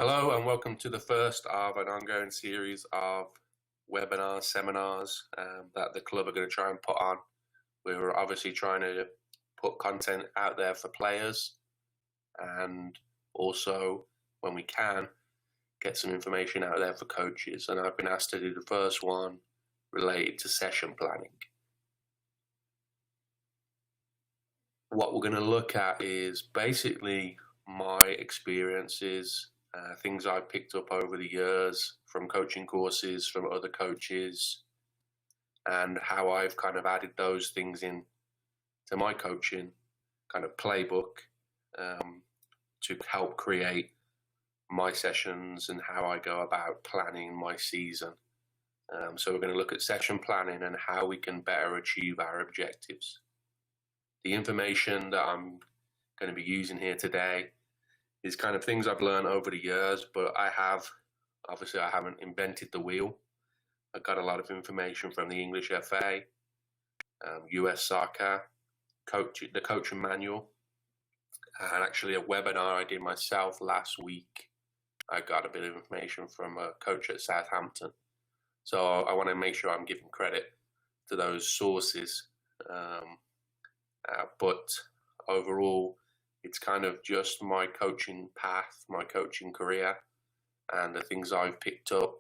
Hello and welcome to the first of an ongoing series of webinars, seminars that the club are going to try and put on. We're obviously trying to put content out there for players and also, when we can, get some information out there for coaches. And I've been asked to do the first one related to session planning. What we're going to look at is basically my experiences, things I've picked up over the years from coaching courses, from other coaches, and how I've kind of added those things in to my coaching kind of playbook to help create my sessions and how I go about planning my season. So we're going to look at session planning and how we can better achieve our objectives. The information that I'm going to be using here today is kind of things I've learned over the years, but I haven't invented the wheel. I got a lot of information from the English FA, US Soccer, the coaching manual, and actually a webinar I did myself last week. I got a bit of information from a coach at Southampton. So I want to make sure I'm giving credit to those sources. But overall, it's kind of just my coaching path, my coaching career, and the things I've picked up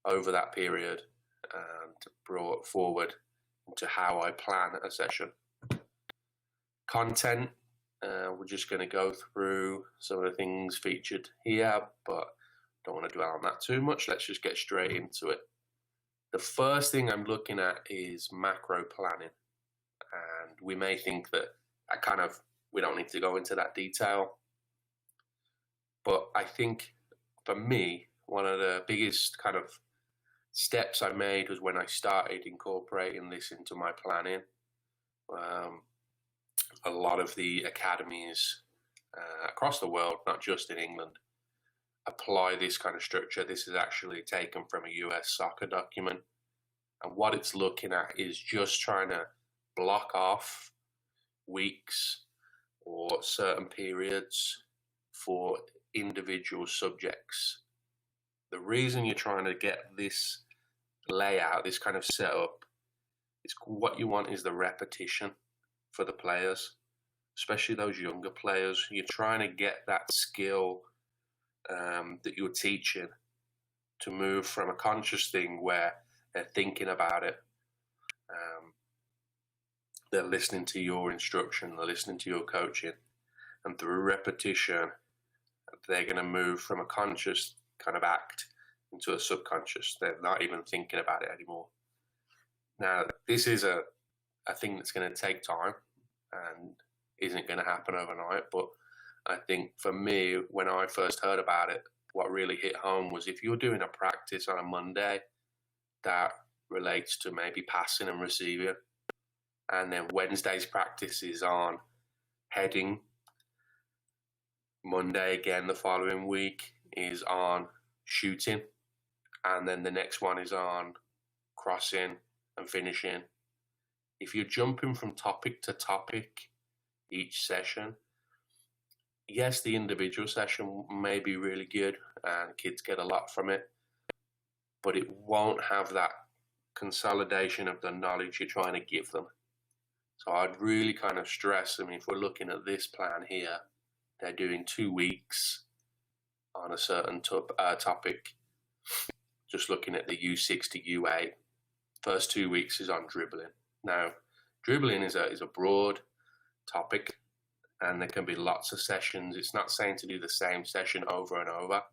over that period and brought forward into how I plan a session. Content, we're just going to go through some of the things featured here, but don't want to dwell on that too much. Let's just get straight into it. The first thing I'm looking at is macro planning. And we may think that we don't need to go into that detail. But I think for me, one of the biggest kind of steps I made was when I started incorporating this into my planning. A lot of the academies across the world, not just in England, apply this kind of structure. This is actually taken from a US soccer document. And what it's looking at is just trying to block off weeks or certain periods for individual subjects. The reason you're trying to get this layout, this kind of setup, is what you want is the repetition for the players, especially those younger players. You're trying to get that skill that you're teaching to move from a conscious thing where they're thinking about it. They're listening to your instruction, they're listening to your coaching, and through repetition, they're going to move from a conscious kind of act into a subconscious. They're not even thinking about it anymore. Now, this is a thing that's going to take time and isn't going to happen overnight, but I think for me, when I first heard about it, what really hit home was if you're doing a practice on a Monday that relates to maybe passing and receiving, and then Wednesday's practice is on heading. Monday again the following week is on shooting. And then the next one is on crossing and finishing. If you're jumping from topic to topic each session, yes, the individual session may be really good and kids get a lot from it, but it won't have that consolidation of the knowledge you're trying to give them. So I'd really kind of stress, if we're looking at this plan here, they're doing 2 weeks on a certain topic. Just looking at the U6 to U8, first 2 weeks is on dribbling. Now, dribbling is a broad topic, and there can be lots of sessions. It's not saying to do the same session over and over.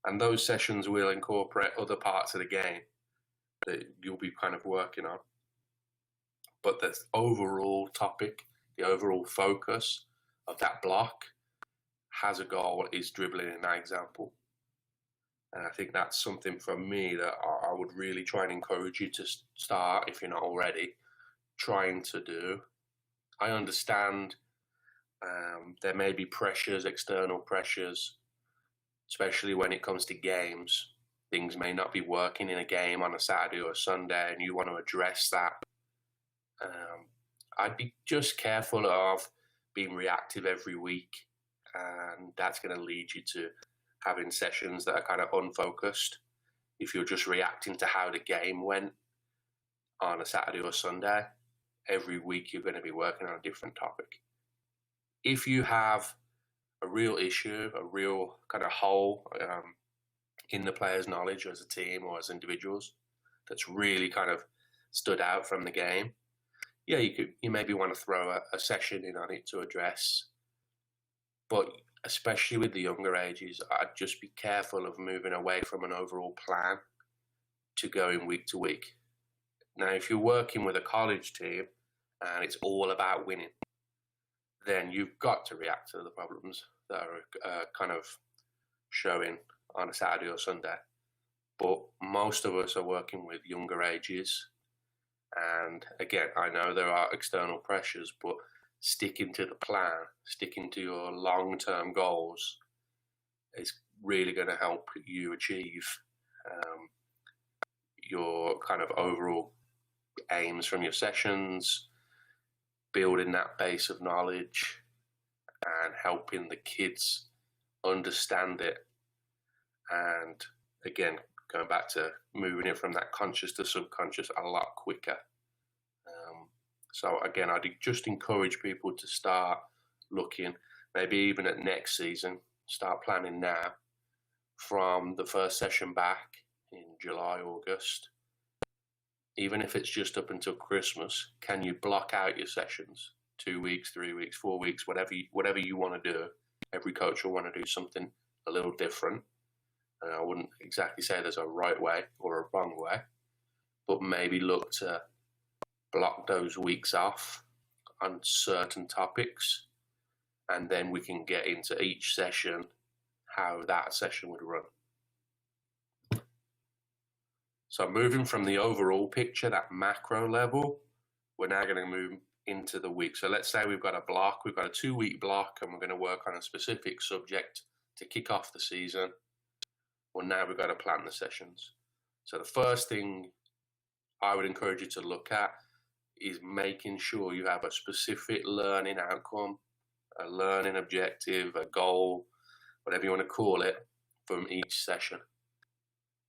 And those sessions will incorporate other parts of the game that you'll be kind of working on. But the overall topic, the overall focus of that block has a goal, is dribbling in that example. And I think that's something for me that I would really try and encourage you to start, if you're not already, trying to do. I understand there may be pressures, external pressures, especially when it comes to games. Things may not be working in a game on a Saturday or a Sunday, and you want to address that. I'd be just careful of being reactive every week, and that's going to lead you to having sessions that are kind of unfocused. If you're just reacting to how the game went on a Saturday or Sunday, every week you're going to be working on a different topic. If you have a real issue, a real kind of hole in the players' knowledge as a team or as individuals that's really kind of stood out from the game, yeah, you maybe want to throw a session in on it to address. But especially with the younger ages, I'd just be careful of moving away from an overall plan to going week to week. Now, if you're working with a college team and it's all about winning, then you've got to react to the problems that are kind of showing on a Saturday or Sunday. But most of us are working with younger ages. And again, I know there are external pressures, but sticking to the plan, sticking to your long-term goals is really going to help you achieve your kind of overall aims from your sessions, building that base of knowledge and helping the kids understand it. And again, going back to moving it from that conscious to subconscious a lot quicker. So again, I'd just encourage people to start looking, maybe even at next season, start planning now from the first session back in July, August. Even if it's just up until Christmas, can you block out your sessions? 2 weeks, 3 weeks, 4 weeks, whatever you want to do. Every coach will want to do something a little different. And I wouldn't exactly say there's a right way or a wrong way, but maybe look to block those weeks off on certain topics, and then we can get into each session how that session would run. So moving from the overall picture, that macro level, we're now going to move into the week. So let's say we've got a block, we've got a 2-week block, and we're going to work on a specific subject to kick off the season. Well, now we've got to plan the sessions. So the first thing I would encourage you to look at is making sure you have a specific learning outcome, a learning objective, a goal, whatever you want to call it, from each session.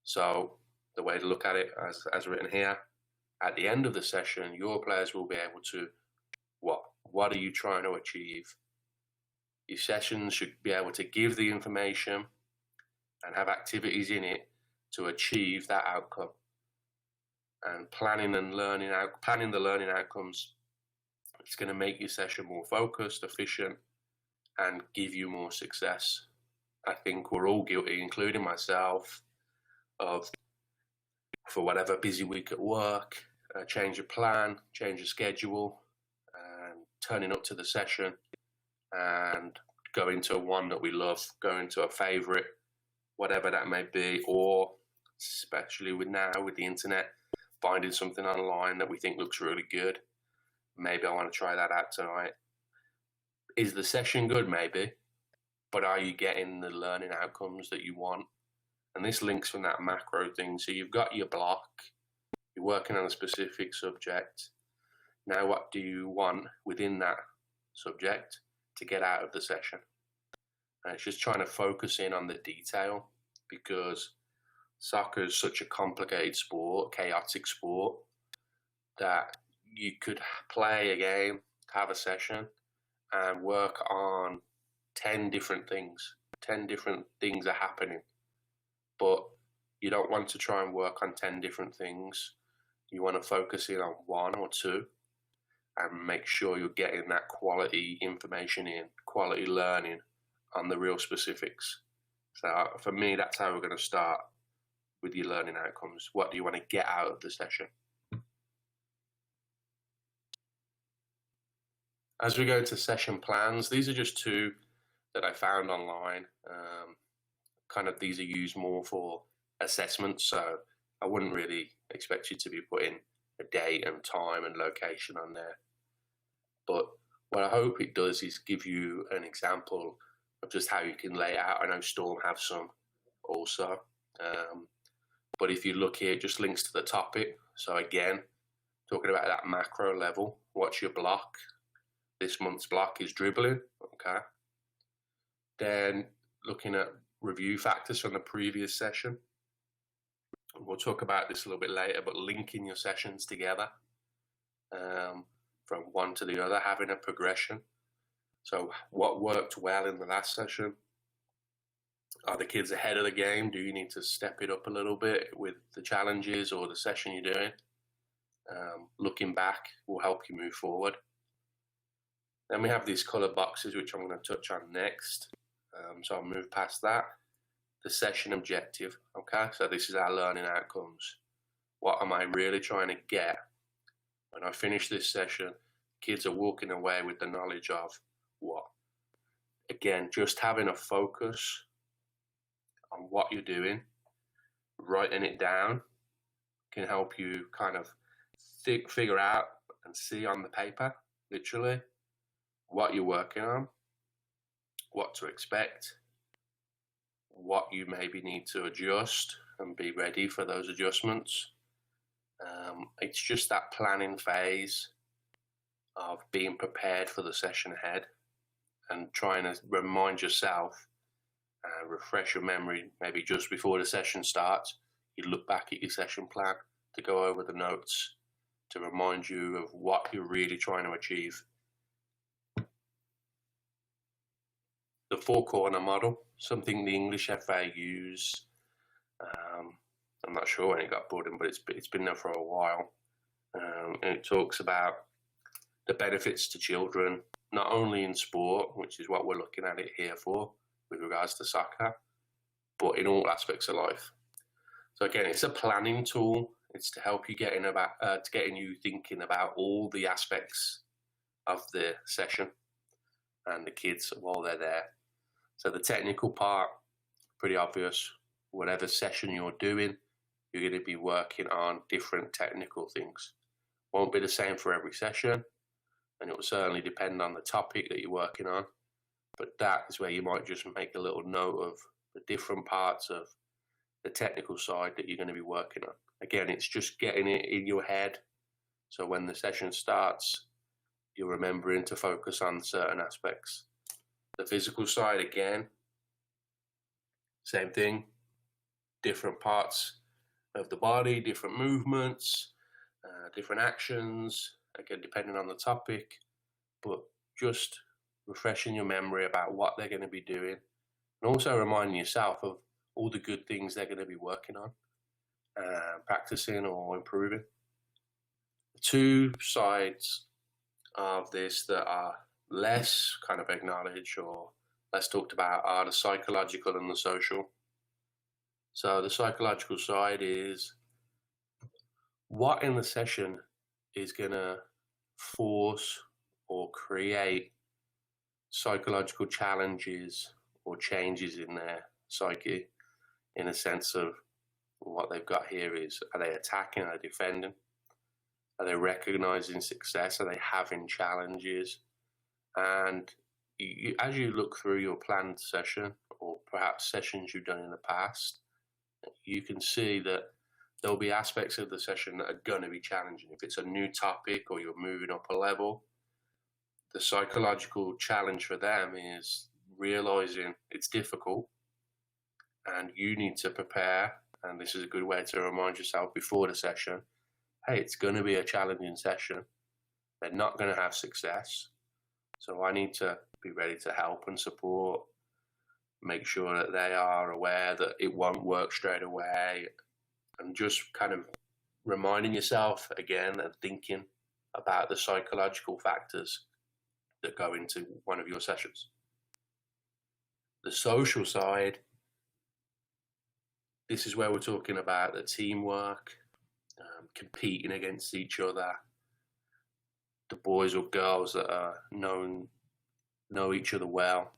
So the way to look at it, as written here, at the end of the session, your players will be able to, what are you trying to achieve? Your sessions should be able to give the information and have activities in it to achieve that outcome. And planning the learning outcomes, it's going to make your session more focused, efficient, and give you more success. I think we're all guilty, including myself, of, for whatever busy week at work, change your plan, change your schedule, and turning up to the session and going to one that we love, going to a favorite, whatever that may be, or especially with the internet, finding something online that we think looks really good. Maybe I want to try that out tonight. Is the session good? Maybe. But are you getting the learning outcomes that you want? And this links from that macro thing. So you've got your block. You're working on a specific subject. Now what do you want within that subject to get out of the session? And it's just trying to focus in on the detail, because soccer is such a complicated sport, chaotic sport, that you could play a game, have a session, and work on 10 different things. 10 different things are happening. But you don't want to try and work on 10 different things. You want to focus in on 1 or 2 and make sure you're getting that quality information in, quality learning on the real specifics. So for me, that's how we're going to start with your learning outcomes. What do you want to get out of the session? As we go to session plans, these are just 2 that I found online. These are used more for assessments, so I wouldn't really expect you to be putting a date and time and location on there. But what I hope it does is give you an example of just how you can lay it out. I know Storm have some also. But if you look here, it just links to the topic. So again, talking about that macro level, what's your block? This month's block is dribbling, okay? Then looking at review factors from the previous session. We'll talk about this a little bit later, but linking your sessions together from one to the other, having a progression. So what worked well in the last session? Are the kids ahead of the game? Do you need to step it up a little bit with the challenges or the session you're doing? Looking back will help you move forward. Then we have these colored boxes, which I'm going to touch on next. So I'll move past that. The session objective, okay? So this is our learning outcomes. What am I really trying to get? When I finish this session, kids are walking away with the knowledge of what? Again, just having a focus on what you're doing, writing it down can help you kind of figure out and see on the paper, literally, what you're working on, what to expect, what you maybe need to adjust, and be ready for those adjustments. It's just that planning phase of being prepared for the session ahead and trying to remind yourself, refresh your memory, maybe just before the session starts. You look back at your session plan to go over the notes to remind you of what you're really trying to achieve. The four-corner model, something the English FA use. I'm not sure when it got brought in, but it's been there for a while. And it talks about the benefits to children, not only in sport, which is what we're looking at it here for with regards to soccer, but in all aspects of life. So again, it's a planning tool. It's to help you getting you thinking about all the aspects of the session and the kids while they're there. So the technical part, pretty obvious. Whatever session you're doing, you're going to be working on different technical things. Won't be the same for every session, and it will certainly depend on the topic that you're working on. But that is where you might just make a little note of the different parts of the technical side that you're going to be working on. Again, it's just getting it in your head, so when the session starts, you're remembering to focus on certain aspects. The physical side, again, same thing. Different parts of the body, different movements, different actions, again, depending on the topic, but just refreshing your memory about what they're going to be doing, and also reminding yourself of all the good things they're going to be working on, practicing or improving. The two sides of this that are less kind of acknowledged or less talked about are the psychological and the social. So the psychological side is what in the session is going to force or create psychological challenges or changes in their psyche, in a sense of what they've got here is, are they attacking, are they defending, are they recognizing success, are they having challenges? And as you look through your planned session, or perhaps sessions you've done in the past, you can see that there'll be aspects of the session that are going to be challenging. If it's a new topic or you're moving up a level, the psychological challenge for them is realizing it's difficult and you need to prepare. And this is a good way to remind yourself before the session, hey, it's going to be a challenging session. They're not going to have success. So I need to be ready to help and support, make sure that they are aware that it won't work straight away, and just kind of reminding yourself again and thinking about the psychological factors that go into one of your sessions. The social side, this is where we're talking about the teamwork, competing against each other, the boys or girls that are know each other well,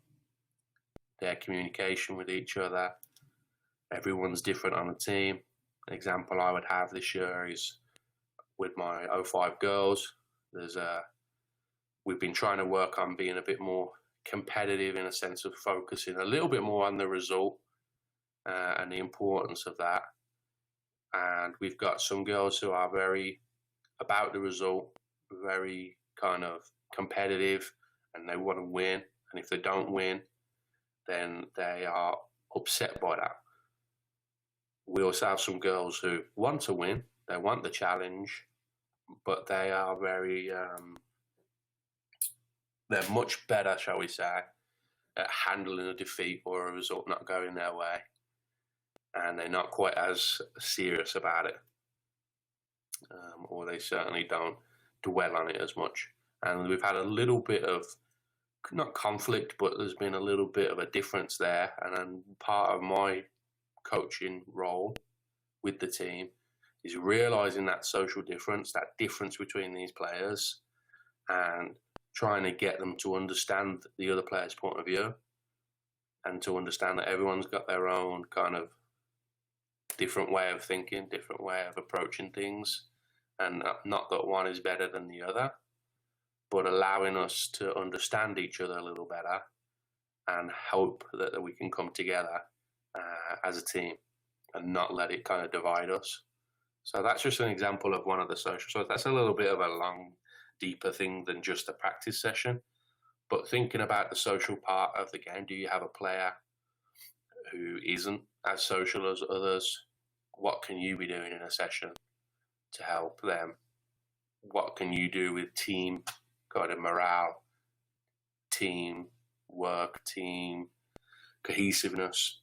their communication with each other. Everyone's different on the team. An example I would have this year is with my 05 girls. We've been trying to work on being a bit more competitive, in a sense of focusing a little bit more on the result and the importance of that. And we've got some girls who are very about the result, very kind of competitive, and they want to win. And if they don't win, then they are upset by that. We also have some girls who want to win, they want the challenge, but they are they're much better, shall we say, at handling a defeat or a result not going their way, and they're not quite as serious about it, or they certainly don't dwell on it as much. And we've had a little bit of, not conflict, but there's been a little bit of a difference there. And then part of my coaching role with the team is realizing that social difference, that difference between these players, and trying to get them to understand the other player's point of view, and to understand that everyone's got their own kind of different way of thinking, different way of approaching things, and not that one is better than the other, but allowing us to understand each other a little better and hope that we can come together as a team and not let it kind of divide us. So that's just an example of one of the social. So that's a little bit of a long, deeper thing than just a practice session. But thinking about the social part of the game, do you have a player who isn't as social as others? What can you be doing in a session to help them? What can you do with team kind of morale, team work, team cohesiveness?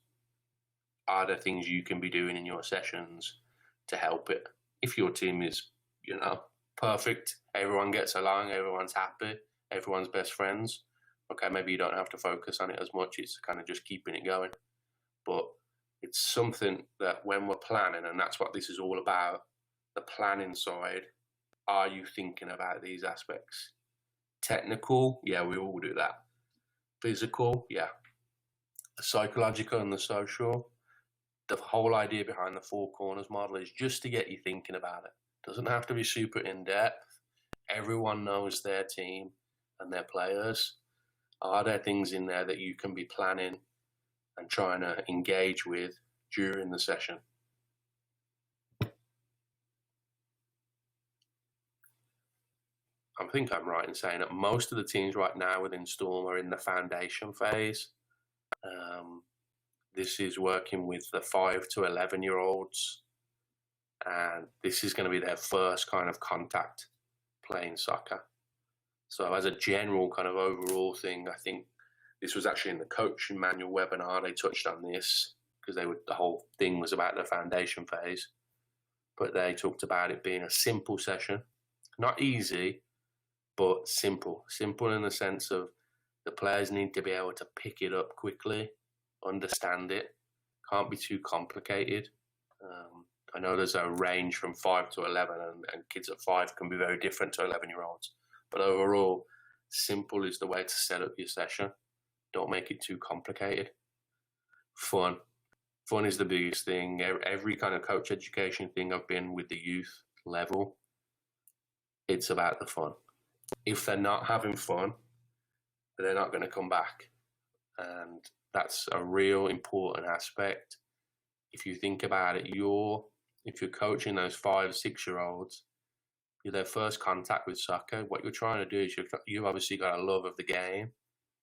Are there things you can be doing in your sessions to help it? If your team is, perfect, everyone gets along, everyone's happy, everyone's best friends, okay, maybe you don't have to focus on it as much. It's kind of just keeping it going. But it's something that when we're planning, and that's what this is all about, the planning side, are you thinking about these aspects? Technical, yeah, we all do that. Physical, yeah. The psychological and the social, the whole idea behind the four corners model is just to get you thinking about it. Doesn't have to be super in-depth. Everyone knows their team and their players. Are there things in there that you can be planning and trying to engage with during the session? I think I'm right in saying that most of the teams right now within Storm are in the foundation phase. This is working with the 5 to 11-year-olds, and this is going to be their first kind of contact playing soccer. So as a general kind of overall thing, I think this was actually in the coaching manual webinar. They touched on this because the whole thing was about the foundation phase, but they talked about it being a simple session, not easy, but simple. Simple in the sense of the players need to be able to pick it up quickly, understand it, can't be too complicated. I know there's a range from 5 to 11, and kids at 5 can be very different to 11-year-olds. But overall, simple is the way to set up your session. Don't make it too complicated. Fun. Fun is the biggest thing. Every kind of coach education thing I've been with the youth level, it's about the fun. If they're not having fun, they're not going to come back. And that's a real important aspect. If you think about it, if you're coaching those 5, 6-year-olds, you're their first contact with soccer. What you're trying to do is you've obviously got a love of the game.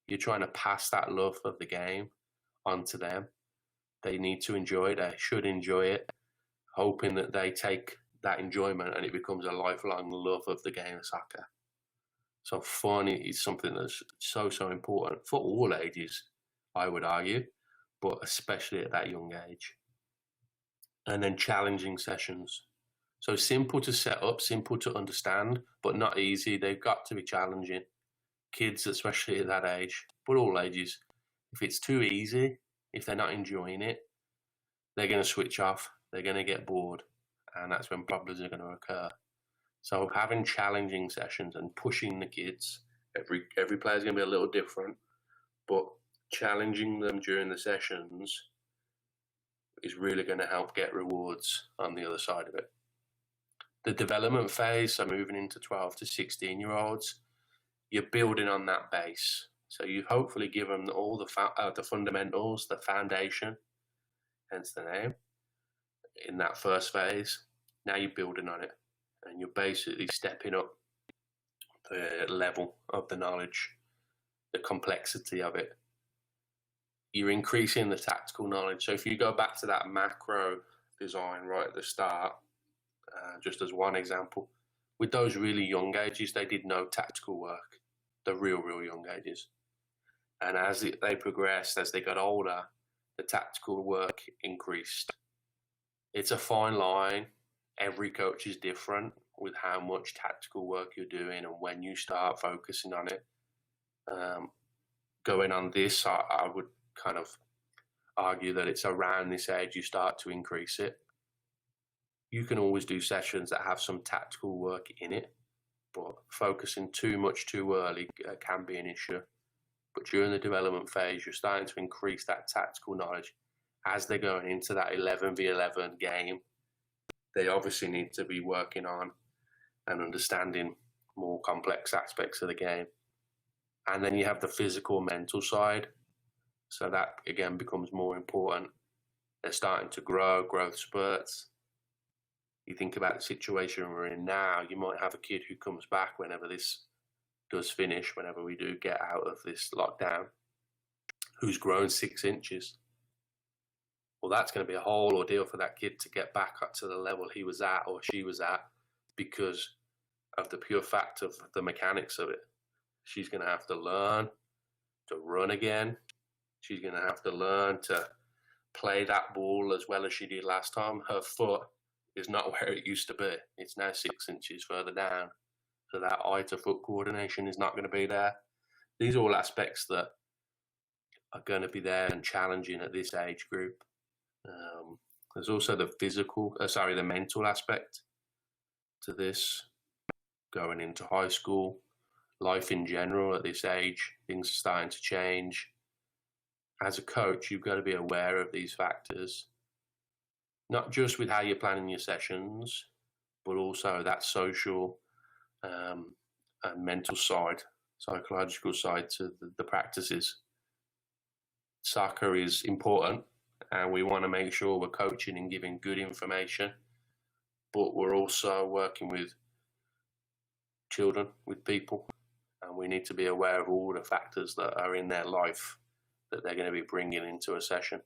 You're trying to pass that love of the game onto them. They need to enjoy it. They should enjoy it, hoping that they take that enjoyment and it becomes a lifelong love of the game of soccer. So fun is something that's so, so important for all ages, I would argue, but especially at that young age. And then challenging sessions. So simple to set up, simple to understand, but not easy. They've got to be challenging. Kids, especially at that age, but all ages. If it's too easy, if they're not enjoying it, they're going to switch off. They're going to get bored, and that's when problems are going to occur. So having challenging sessions and pushing the kids, every player's going to be a little different, but challenging them during the sessions is really going to help get rewards on the other side of it. The development phase, so moving into 12 to 16-year-olds, you're building on that base. So you've hopefully given them all the fundamentals, the foundation, hence the name, in that first phase. Now you're building on it, and you're basically stepping up the level of the knowledge, the complexity of it. you're increasing the tactical knowledge. So if you go back to that macro design right at the start, just as one example, with those really young ages, they did no tactical work, the real young ages. And as they progressed, as they got older, the tactical work increased. It's a fine line. Every coach is different with how much tactical work you're doing and when you start focusing on it. Going on this, I would kind of argue that it's around this age you start to increase it. You can always do sessions that have some tactical work in it, but focusing too much too early can be an issue. But during the development phase, you're starting to increase that tactical knowledge. As they're going into that 11v11 game, they obviously need to be working on and understanding more complex aspects of the game. And then you have the physical, mental side. So that, again, becomes more important. They're starting to grow, growth spurts. You think about the situation we're in now, you might have a kid who comes back whenever this does finish, whenever we do get out of this lockdown, who's grown 6 inches. Well, that's going to be a whole ordeal for that kid to get back up to the level he was at or she was at because of the pure fact of the mechanics of it. She's going to have to learn to run again. She's going to have to learn to play that ball as well as she did last time. Her foot is not where it used to be. It's now 6 inches further down. So that eye to foot coordination is not going to be there. These are all aspects that are going to be there and challenging at this age group. There's also the mental aspect to this. Going into high school, life in general at this age, things are starting to change. As a coach, you've got to be aware of these factors, not just with how you're planning your sessions, but also that social and mental side, psychological side to the practices. Soccer is important, and we want to make sure we're coaching and giving good information, but we're also working with children, with people, and we need to be aware of all the factors that are in their life that they're going to be bringing into a session.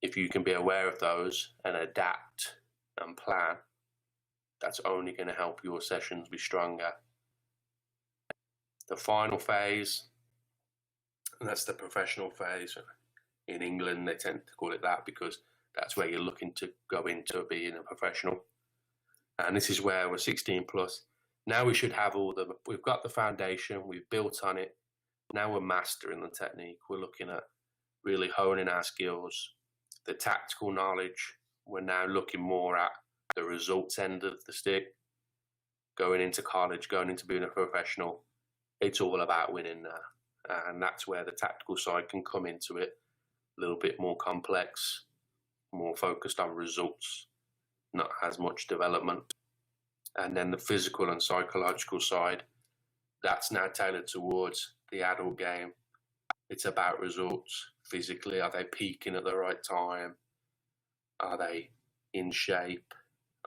If you can be aware of those and adapt and plan, that's only going to help your sessions be stronger. The final phase, and that's the professional phase. In England, they tend to call it that because that's where you're looking to go into being a professional. And this is where we're 16 plus. Now we should have we've got the foundation, we've built on it. Now we're mastering the technique. We're looking at really honing our skills, the tactical knowledge. We're now looking more at the results end of the stick. Going into college, going into being a professional, it's all about winning now. And that's where the tactical side can come into it. A little bit more complex, more focused on results, not as much development. And then the physical and psychological side, that's now tailored towards the adult game. It's about results. Physically, are they peaking at the right time? Are they in shape?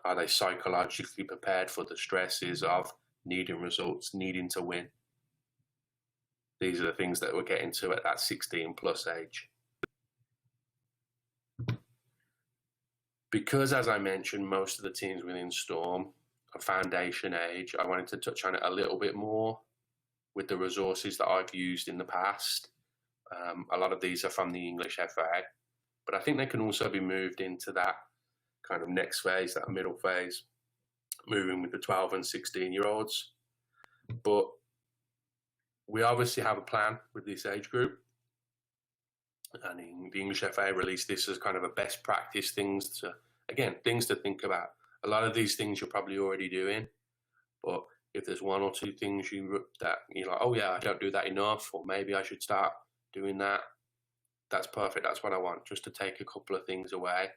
Are they psychologically prepared for the stresses of needing results, needing to win? These are the things that we're getting to at that 16 plus age. Because, as I mentioned, most of the teams within Storm are foundation age, I wanted to touch on it a little bit more with the resources that I've used in the past. A lot of these are from the English FA, but I think they can also be moved into that kind of next phase, that middle phase, moving with the 12 and 16-year-olds. But we obviously have a plan with this age group. And the English FA released this as kind of a best practice things to think about. A lot of these things you're probably already doing, but if there's one or two things that you're like, oh yeah, I don't do that enough, or maybe I should start doing that, that's perfect. That's what I want, just to take a couple of things away.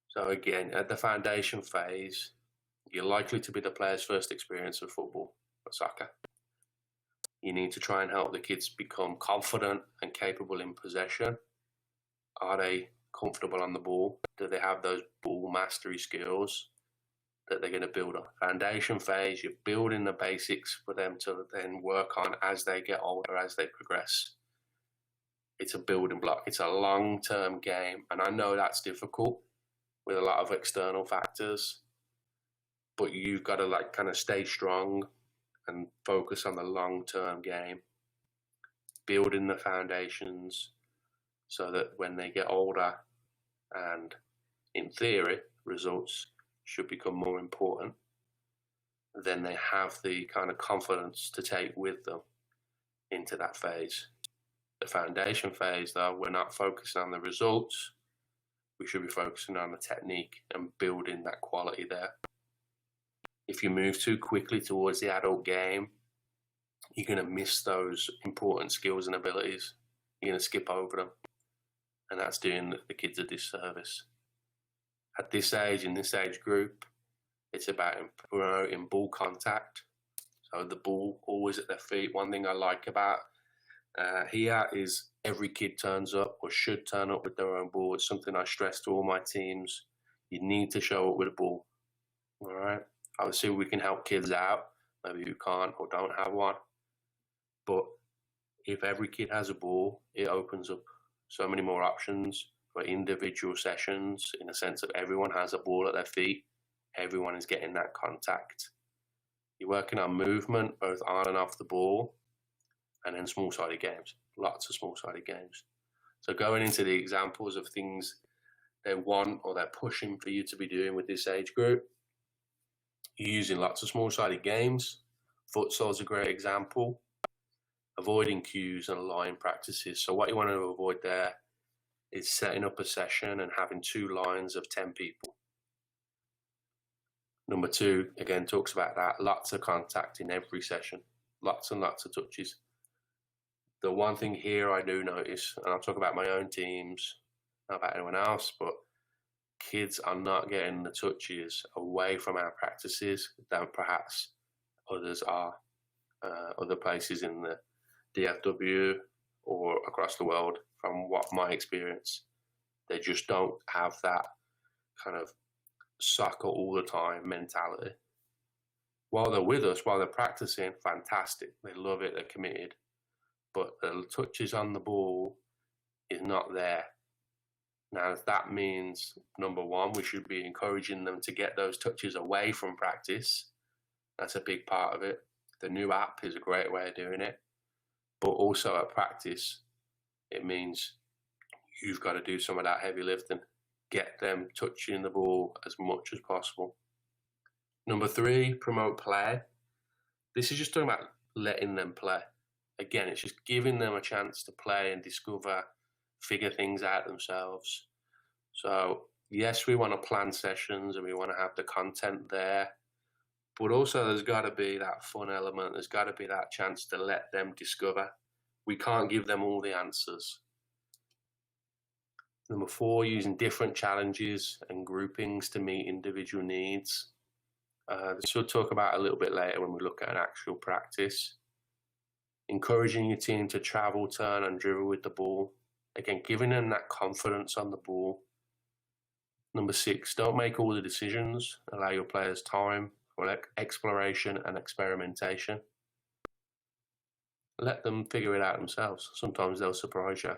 So again, at the foundation phase, you're likely to be the player's first experience of football or soccer. You need to try and help the kids become confident and capable in possession. Are they comfortable on the ball? Do they have those ball mastery skills that they're going to build on? Foundation phase, you're building the basics for them to then work on as they get older, as they progress. It's a building block. It's a long-term game. And I know that's difficult with a lot of external factors, but you've got to like kind of stay strong and focus on the long-term game, building the foundations so that when they get older and in theory results should become more important, then they have the kind of confidence to take with them into that phase. The foundation phase, though, we're not focusing on the results. We should be focusing on the technique and building that quality there. If you move too quickly towards the adult game, you're going to miss those important skills and abilities. You're going to skip over them. And that's doing the kids a disservice. At this age, in this age group, it's about promoting ball contact. So the ball always at their feet. One thing I like about here is every kid turns up or should turn up with their own ball. It's something I stress to all my teams. You need to show up with a ball. All right. Obviously, we can help kids out, maybe who can't or don't have one. But if every kid has a ball, it opens up so many more options for individual sessions, in a sense of everyone has a ball at their feet. Everyone is getting that contact. You're working on movement, both on and off the ball, and then small-sided games, lots of small-sided games. So going into the examples of things they want or they're pushing for you to be doing with this age group, you're using lots of small-sided games. Futsal's a great example. Avoiding cues and line practices. So what you want to avoid there is setting up a session and having 2 lines of 10 people. Number 2, again, talks about that. Lots of contact in every session. Lots and lots of touches. The one thing here I do notice, and I'll talk about my own teams, not about anyone else, but kids are not getting the touches away from our practices than perhaps others are, other places in the DFW or across the world. From what my experience, they just don't have that kind of soccer all the time mentality. While they're with us, while they're practicing, fantastic. They love it, they're committed. But the touches on the ball is not there. Now, that means, number 1, we should be encouraging them to get those touches away from practice. That's a big part of it. The new app is a great way of doing it. But also at practice, it means you've got to do some of that heavy lifting. Get them touching the ball as much as possible. Number 3, promote play. This is just talking about letting them play. Again, it's just giving them a chance to play and discover, figure things out themselves. So yes, we want to plan sessions and we want to have the content there, but also there's got to be that fun element. There's got to be that chance to let them discover. We can't give them all the answers. Number 4, using different challenges and groupings to meet individual needs. This we'll talk about a little bit later when we look at an actual practice. Encouraging your team to travel, turn and dribble with the ball. Again, giving them that confidence on the ball. Number 6, don't make all the decisions. Allow your players time for exploration and experimentation. Let them figure it out themselves. Sometimes they'll surprise you.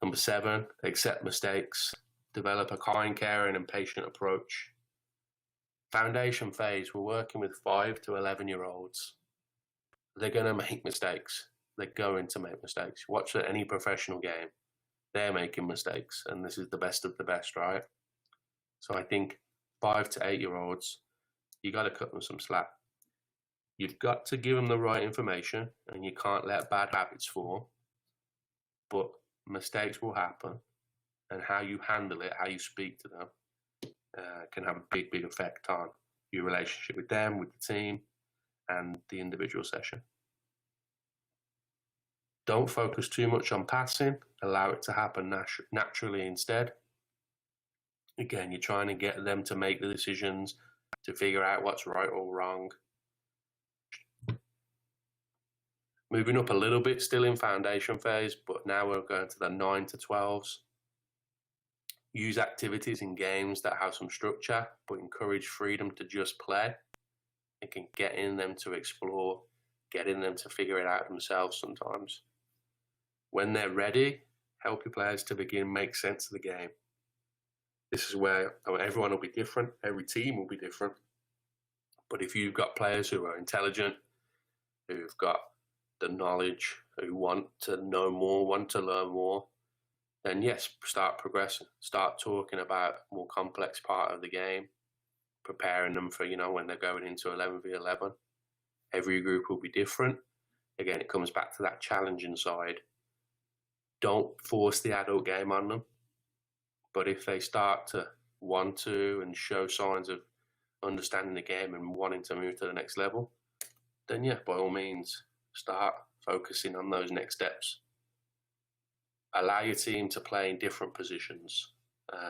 Number 7, accept mistakes. Develop a kind, caring and patient approach. Foundation phase, we're working with 5 to 11-year-olds. They're going to make mistakes. They're going to make mistakes. Watch any professional game. They're making mistakes, and this is the best of the best, right? So I think 5 to 8-year-olds, you got to cut them some slack. You've got to give them the right information, and you can't let bad habits form. But mistakes will happen, and how you handle it, how you speak to them, can have a big, big effect on your relationship with them, with the team, and the individual session. Don't focus too much on passing. Allow it to happen naturally instead. Again, you're trying to get them to make the decisions, to figure out what's right or wrong. Moving up a little bit, still in foundation phase, but now we're going to the 9 to 12s. Use activities in games that have some structure, but encourage freedom to just play. It can get in them to explore getting them to figure it out themselves sometimes. When they're ready, help your players to begin make sense of the game. This is where everyone will be different, every team will be different. But if you've got players who are intelligent, who've got the knowledge, who want to know more, want to learn more, then yes, start progressing. Start talking about a more complex part of the game, preparing them for, when they're going into 11v11. Every group will be different. Again, it comes back to that challenging side. Don't force the adult game on them. But if they start to want to and show signs of understanding the game and wanting to move to the next level, then yeah, by all means, start focusing on those next steps. Allow your team to play in different positions.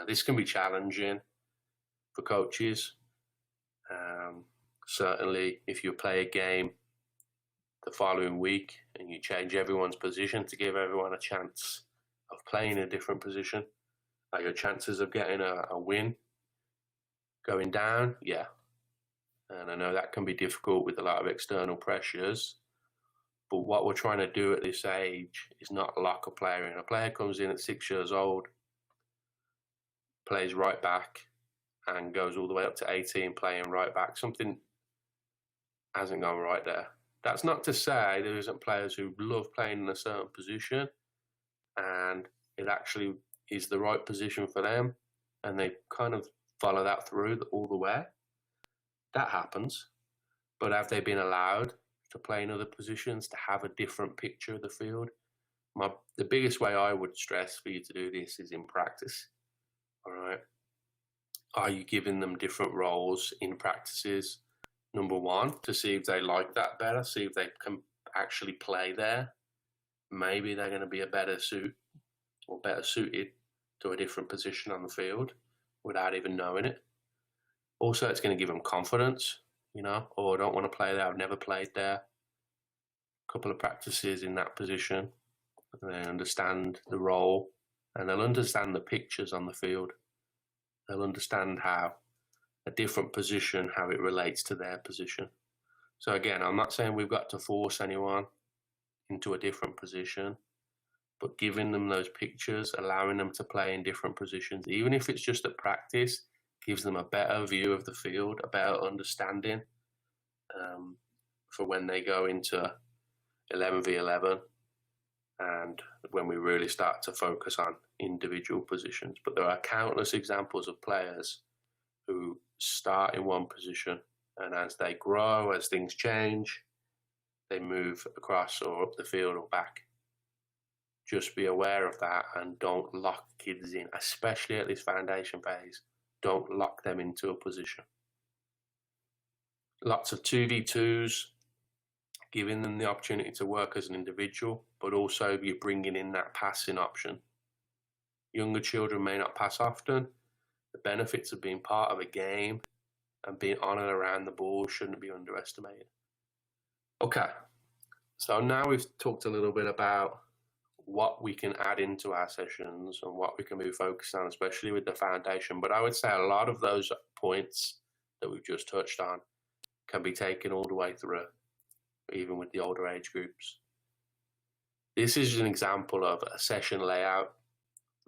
This can be challenging for coaches. Certainly, if you play a game the following week and you change everyone's position to give everyone a chance of playing a different position, are your chances of getting a win going down? Yeah. And I know that can be difficult with a lot of external pressures. But what we're trying to do at this age is not lock a player in. A player comes in at 6 years old, plays right back, and goes all the way up to 18 playing right back. Something hasn't gone right there. That's not to say there isn't players who love playing in a certain position and it actually is the right position for them and they kind of follow that through all the way. That happens. But have they been allowed to play in other positions, to have a different picture of the field? The biggest way I would stress for you to do this is in practice. All right. Are you giving them different roles in practices? Number one, to see if they like that better, see if they can actually play there. Maybe they're going to be a better suited to a different position on the field without even knowing it. Also, it's going to give them confidence, or I don't want to play there, I've never played there. A couple of practices in that position, and they understand the role, and they'll understand the pictures on the field. They'll understand how a different position, how it relates to their position. So again, I'm not saying we've got to force anyone into a different position, but giving them those pictures, allowing them to play in different positions, even if it's just at practice, gives them a better view of the field, a better understanding for when they go into 11v11 and when we really start to focus on individual positions. But there are countless examples of players who start in one position and as they grow, as things change, they move across or up the field or back. Just be aware of that and don't lock kids in, especially at this foundation phase. Don't lock them into a position. Lots of 2v2s, giving them the opportunity to work as an individual, but also you're bringing in that passing option. Younger children may not pass often. The benefits of being part of a game and being on and around the ball shouldn't be underestimated. Okay, so now we've talked a little bit about what we can add into our sessions and what we can be focused on, especially with the foundation. But I would say a lot of those points that we've just touched on can be taken all the way through, even with the older age groups. This is an example of a session layout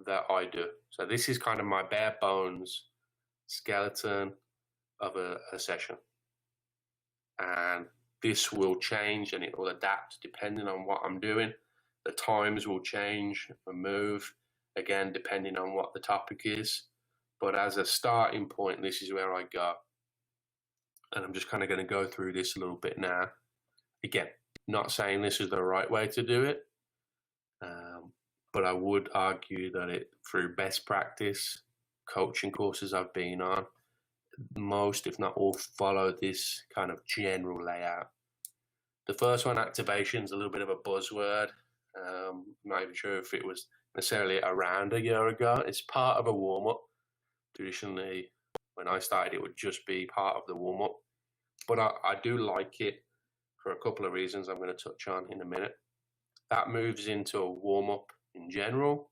that I do. So this is kind of my bare bones skeleton of a session. And this will change and it will adapt depending on what I'm doing. The times will change and move, again, depending on what the topic is. But as a starting point, this is where I go. And I'm just kind of going to go through this a little bit now. Again, not saying this is the right way to do it, but I would argue that it, through best practice, coaching courses I've been on, most, if not all, follow this kind of general layout. The first one, activation, is a little bit of a buzzword. I'm not even sure if it was necessarily around a year ago. It's part of a warm-up. Traditionally, when I started, it would just be part of the warm-up. But I do like it for a couple of reasons I'm going to touch on in a minute. That moves into a warm-up in general.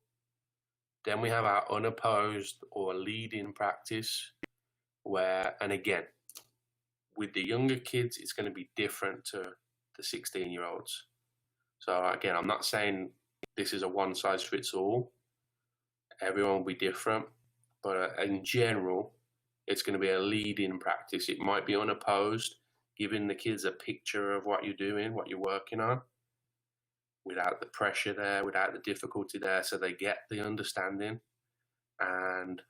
Then we have our unopposed or lead-in practice where, and again, with the younger kids, it's going to be different to the 16-year-olds. So again, I'm not saying this is a one-size-fits-all. Everyone will be different, but in general, it's going to be a lead-in practice. It might be unopposed, giving the kids a picture of what you're doing, what you're working on, without the pressure there, without the difficulty there, so they get the understanding. And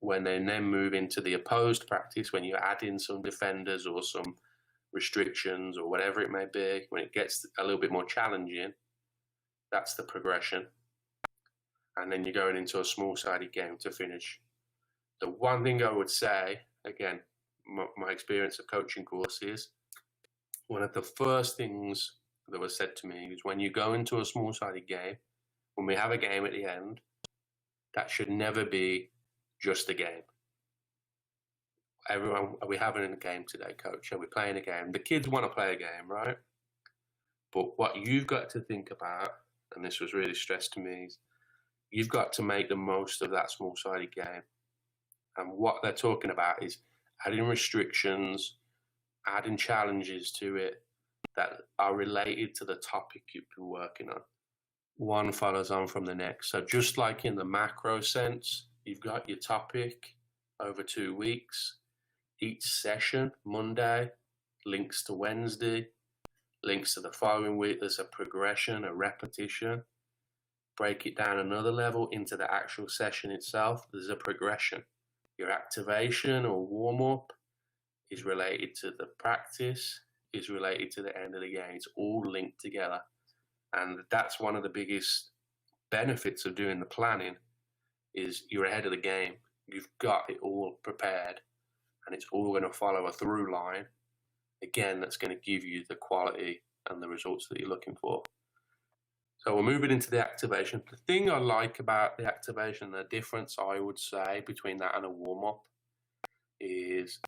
when they then move into the opposed practice, when you add in some defenders or some restrictions or whatever it may be, when it gets a little bit more challenging, that's the progression. And then you're going into a small-sided game to finish. The one thing I would say, again, my experience of coaching courses, one of the first things that was said to me is when you go into a small-sided game, when we have a game at the end, that should never be just a game. Everyone, are we having a game today, coach? Are we playing a game? The kids want to play a game, right? But what you've got to think about, and this was really stressed to me, is you've got to make the most of that small-sided game. And what they're talking about is adding restrictions, adding challenges to it that are related to the topic you've been working on. One follows on from the next. So just like in the macro sense, you've got your topic over 2 weeks. Each session, Monday, links to Wednesday, links to the following week. There's a progression, a repetition. Break it down another level into the actual session itself. There's a progression. Your activation or warm-up is related to the practice, is related to the end of the game. It's all linked together. And that's one of the biggest benefits of doing the planning is you're ahead of the game. You've got it all prepared and it's all going to follow a through line. Again, that's going to give you the quality and the results that you're looking for. So we're moving into the activation. The thing I like about the activation, the difference I would say between that and a warm-up is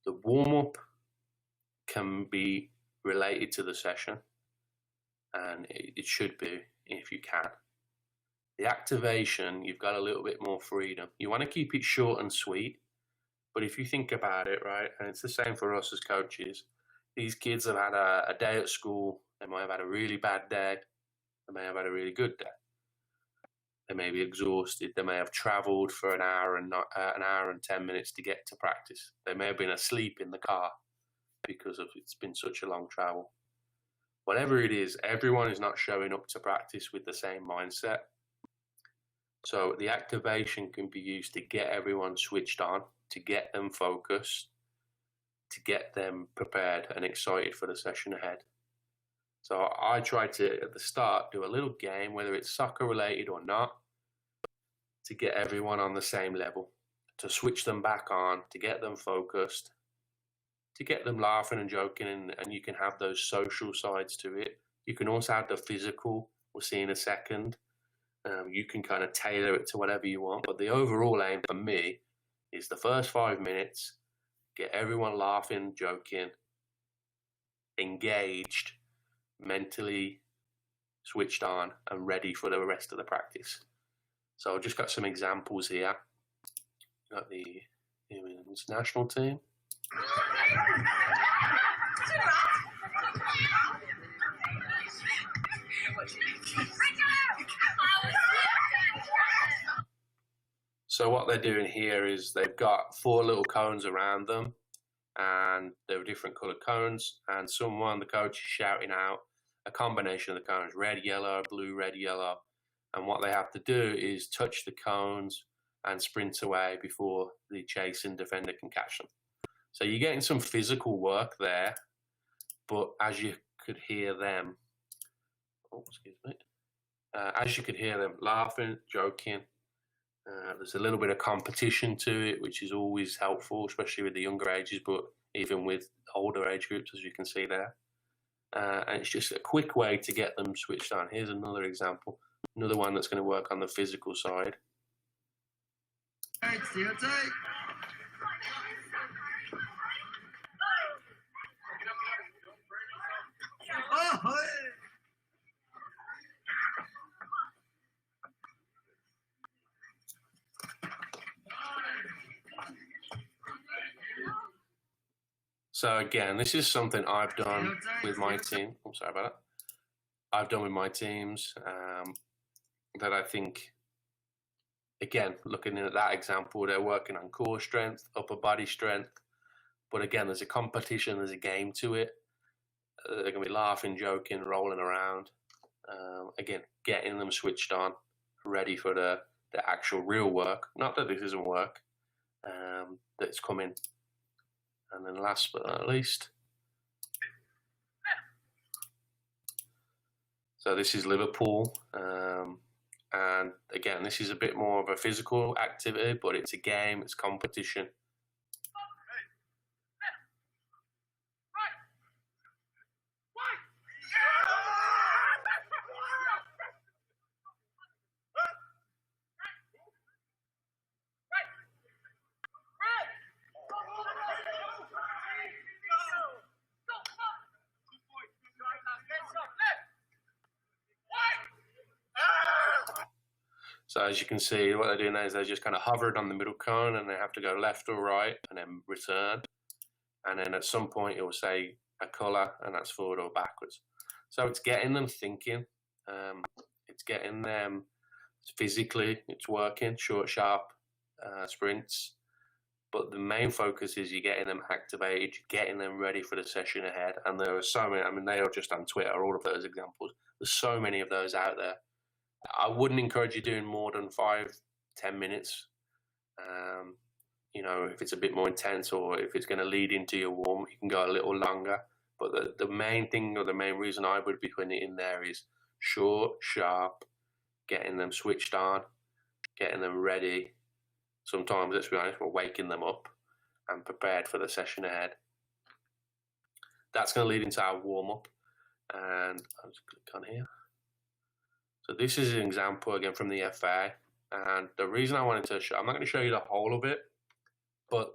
the warm-up can be related to the session, and it should be if you can. The activation, you've got a little bit more freedom. You want to keep it short and sweet, but if you think about it, right, and it's the same for us as coaches, these kids have had a day at school, they might have had a really bad day, they may have had a really good day. They may be exhausted, they may have travelled for an hour and 10 minutes to get to practice. They may have been asleep in the car because it's been such a long travel. Whatever it is, everyone is not showing up to practice with the same mindset. So the activation can be used to get everyone switched on, to get them focused, to get them prepared and excited for the session ahead. So I try to, at the start, do a little game, whether it's soccer related or not, to get everyone on the same level, to switch them back on, to get them focused, to get them laughing and joking, and you can have those social sides to it. You can also have the physical, we'll see in a second. You can kind of tailor it to whatever you want, but the overall aim for me is the first 5 minutes, get everyone laughing, joking, engaged, mentally switched on and ready for the rest of the practice. So I've just got some examples here. Got the women's national team. So what they're doing here is they've got 4 little cones around them, and they're different coloured cones, and the coach is shouting out a combination of the cones, red, yellow, blue, red, yellow, and what they have to do is touch the cones and sprint away before the chasing defender can catch them. So you're getting some physical work there, but as you could hear them, laughing, joking, there's a little bit of competition to it, which is always helpful, especially with the younger ages, but even with older age groups, as you can see there. And it's just a quick way to get them switched on. Here's another example, another one that's going to work on the physical side. So again, this is something I've done with my team. I'm sorry about that. I've done with my teams that I think, again, looking at that example, they're working on core strength, upper body strength. But again, there's a competition, there's a game to it. They're going to be laughing, joking, rolling around. Again, getting them switched on, ready for the actual real work. Not that this isn't work, that's coming. And then last but not least, so this is Liverpool. And again, this is a bit more of a physical activity, but it's a game, it's competition. So as you can see, what they're doing now is they're just kind of hovered on the middle cone and they have to go left or right and then return. And then at some point it will say a colour and that's forward or backwards. So it's getting them thinking. It's getting them physically, it's working, short, sharp sprints. But the main focus is you're getting them activated, getting them ready for the session ahead. And there are so many, I mean, they are just on Twitter, all of those examples. There's so many of those out there. I wouldn't encourage you doing more than 5-10 minutes. You know, if it's a bit more intense or if it's going to lead into your warm, you can go a little longer. But the main thing or the main reason I would be putting it in there is short, sharp, getting them switched on, getting them ready. Sometimes, let's be honest, we're waking them up and prepared for the session ahead. That's going to lead into our warm-up. And I'll just click on here. So this is an example again from the FA, and the reason I wanted to show, I'm not going to show you the whole of it, but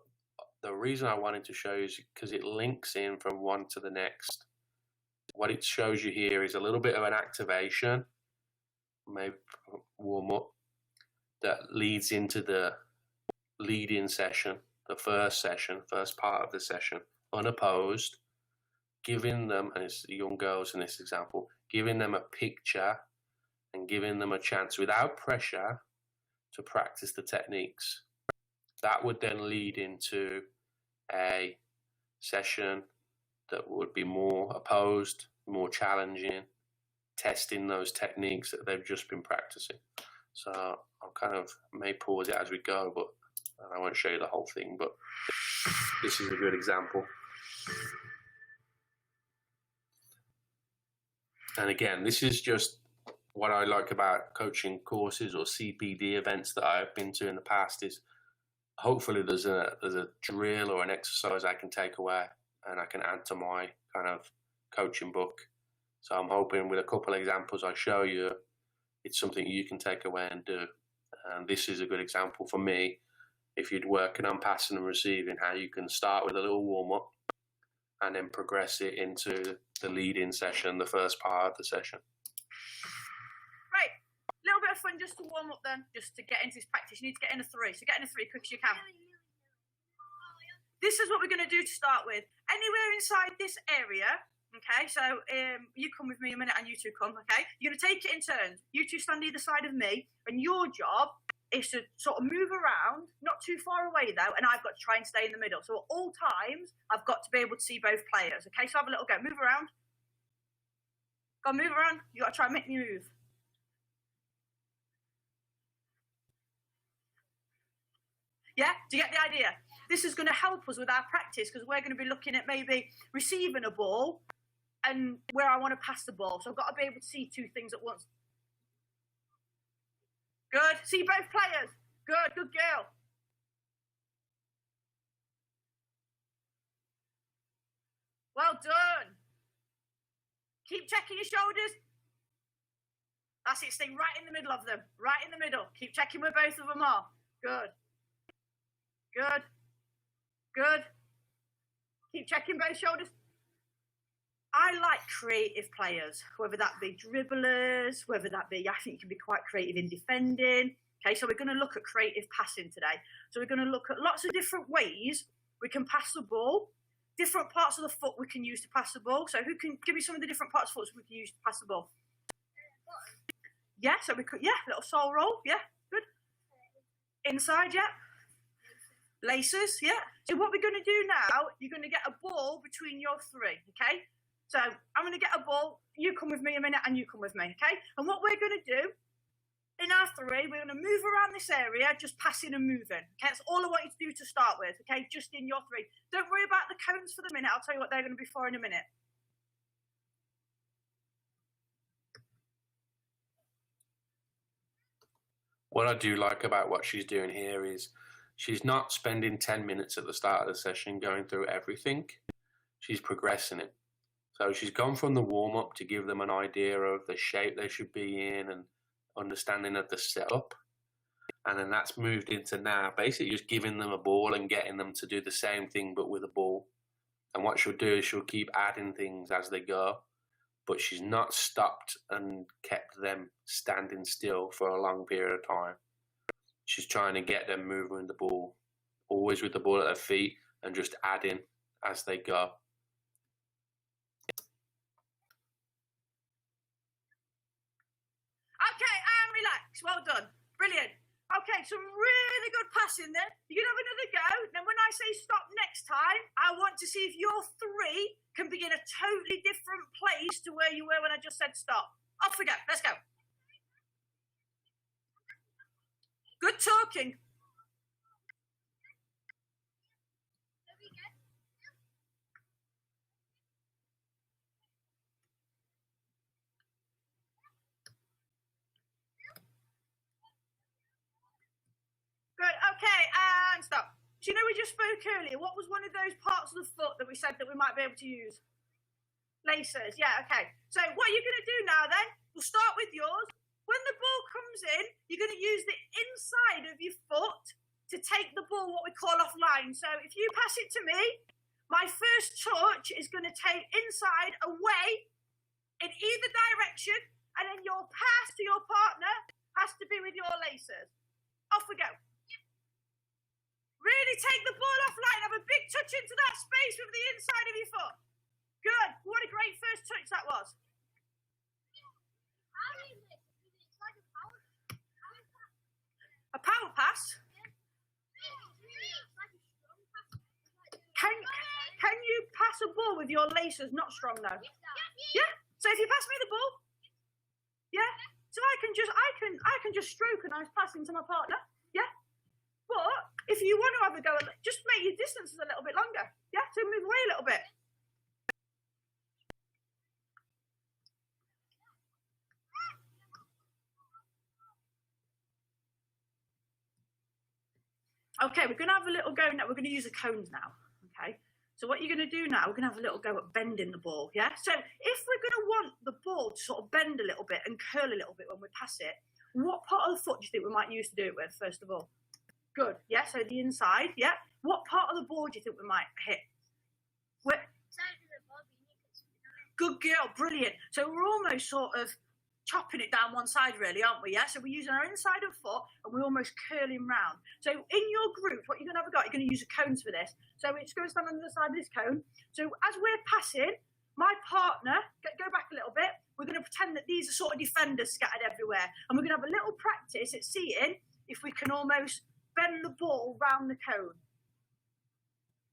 the reason I wanted to show you is because it links in from one to the next. What it shows you here is a little bit of an activation, maybe warm up, that leads into the lead-in session, the first part of the session, unopposed, giving them, and it's the young girls in this example, giving them a picture and giving them a chance without pressure to practice the techniques. That would then lead into a session that would be more opposed, more challenging, testing those techniques that they've just been practicing. So I'll kind of may pause it as we go, but I won't show you the whole thing, but this is a good example. And again, this is just what I like about coaching courses or CPD events that I've been to in the past is hopefully there's a drill or an exercise I can take away and I can add to my kind of coaching book. So I'm hoping with a couple of examples I show you, it's something you can take away and do. And this is a good example for me, if you're working on passing and receiving, how you can start with a little warm-up and then progress it into the lead-in session, the first part of the session. Right, a little bit of fun just to warm up then, just to get into this practice. You need to get in a 3, so get in a 3 quick as you can. This is what we're going to do to start with. Anywhere inside this area, okay, so you come with me a minute and you two come, okay? You're going to take it in turns. You two stand either side of me, and your job is to sort of move around, not too far away though, and I've got to try and stay in the middle. So at all times, I've got to be able to see both players, okay? So have a little go. Move around. Go on, move around. You got to try and make me move. Yeah, do you get the idea? This is going to help us with our practice because we're going to be looking at maybe receiving a ball and where I want to pass the ball. So I've got to be able to see 2 things at once. Good. See both players. Good. Good girl. Well done. Keep checking your shoulders. That's it. Stay right in the middle of them. Right in the middle. Keep checking where both of them are. Good. Good. Good. Keep checking both shoulders. I like creative players, whether that be dribblers, whether that be, I think you can be quite creative in defending. Okay, so we're going to look at creative passing today. So we're going to look at lots of different ways we can pass the ball different parts of the foot we can use to pass the ball. So who can give me some of the different parts of the foot we can use to pass the ball? Yeah, so we could, little sole roll, good. Inside, laces, So what we're going to do now, you're going to get a ball between your three, okay? So I'm going to get a ball, you come with me a minute, and you come with me, okay? And what we're going to do, in our three, we're going to move around this area, just passing and moving. Okay, that's all I want you to do to start with, okay? Just in your three. Don't worry about the cones for the minute. I'll tell you what they're going to be for in a minute. What I do like about what she's doing here is she's not spending 10 minutes at the start of the session going through everything. She's progressing it. So she's gone from the warm-up to give them an idea of the shape they should be in and understanding of the setup, and then that's moved into now basically just giving them a ball and getting them to do the same thing but with a ball. And what she'll do is she'll keep adding things as they go, but she's not stopped and kept them standing still for a long period of time. She's trying to get them moving the ball, always with the ball at their feet, and just adding as they go. Well done. Brilliant. Okay, some really good passing there. You can have another go. Then when I say stop next time, I want to see if your three can be in a totally different place to where you were when I just said stop. Off we go. Let's go. Good talking. Good. Okay, and stop. Do you know we just spoke earlier? What was one of those parts of the foot that we said that we might be able to use? Laces. Yeah, okay. So what are you going to do now then? We'll start with yours. When the ball comes in, you're going to use the inside of your foot to take the ball what we call offline. So if you pass it to me, my first touch is going to take inside away in either direction, and then your pass to your partner has to be with your laces. Off we go. Really take the ball offline. Have a big touch into that space with the inside of your foot. Good. What a great first touch that was. A power pass? Can you pass a ball with your laces not strong though? Yeah. So if you pass me the ball, yeah. So I can just stroke a nice pass into my partner. Yeah. But if you want to have a go, just make your distances a little bit longer. Yeah, so move away a little bit. Okay, we're going to have a little go now. We're going to use the cones now. Okay, so what you're going to do now, we're going to have a little go at bending the ball. Yeah, so if we're going to want the ball to sort of bend a little bit and curl a little bit when we pass it, what part of the foot do you think we might use to do it with, first of all? Good. Yeah, so the inside. Yeah. What part of the ball do you think we might hit? Where? Good girl. Brilliant. So we're almost sort of chopping it down one side, really, aren't we? Yeah. So we're using our inside of foot and we're almost curling round. So in your group, what you're going to have you're going to use the cones for this. So it's going to stand on the side of this cone. So as we're passing, my partner, go back a little bit. We're going to pretend that these are sort of defenders scattered everywhere, and we're going to have a little practice at seeing if we can almost bend the ball round the cone.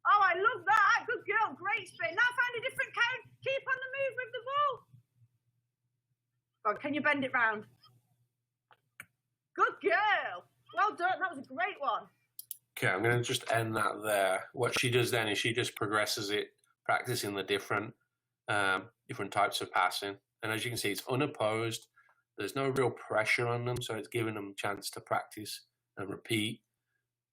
Oh, I love that. Good girl. Great spin. Now find a different cone. Keep on the move with the ball. Go on, can you bend it round? Good girl. Well done. That was a great one. Okay, I'm going to just end that there. What she does then is she just progresses it, practicing the different types of passing. And as you can see, it's unopposed. There's no real pressure on them, so it's giving them a chance to practice and repeat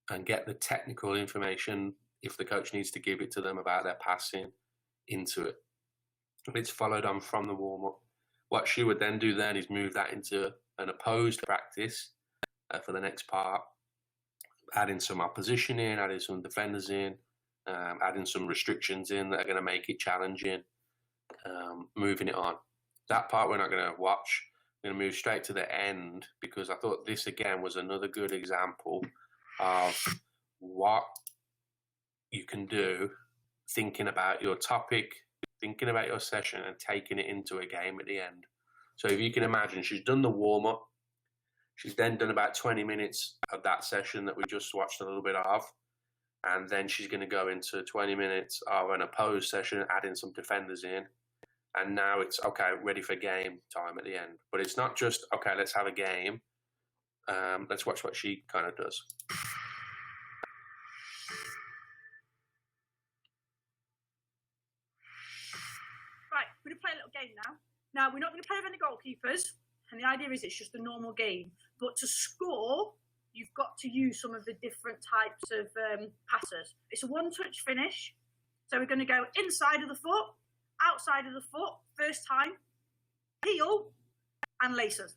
and get the technical information, if the coach needs to give it to them about their passing, into it. It's followed on from the warm-up. What she would then do then is move that into an opposed practice for the next part, adding some opposition in, adding some defenders in, adding some restrictions in that are going to make it challenging, moving it on. That part we're not going to watch. I'm going to move straight to the end because I thought this again was another good example of what you can do thinking about your topic, thinking about your session, and taking it into a game at the end. So if you can imagine, she's done the warm-up. She's then done about 20 minutes of that session that we just watched a little bit of. And then she's going to go into 20 minutes of an opposed session, adding some defenders in. And now it's, okay, ready for game time at the end. But it's not just, okay, let's have a game. Let's watch what she kind of does. Right, we're going to play a little game now. Now, we're not going to play with any goalkeepers. And the idea is it's just a normal game. But to score, you've got to use some of the different types of passes. It's a one-touch finish. So we're going to go inside of the foot, outside of the foot, first time, heel, and laces.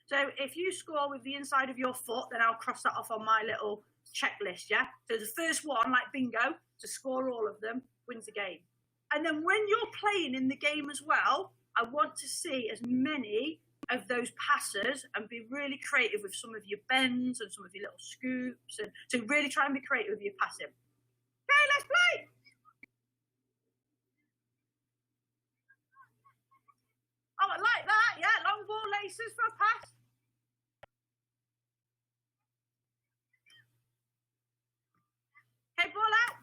So if you score with the inside of your foot, then I'll cross that off on my little checklist, yeah? So the first one, like bingo, to score all of them, wins the game. And then when you're playing in the game as well, I want to see as many of those passes and be really creative with some of your bends and some of your little scoops. And so really try and be creative with your passing. Okay, let's play. Oh, I like that. Yeah, long ball laces for a pass. Head ball out.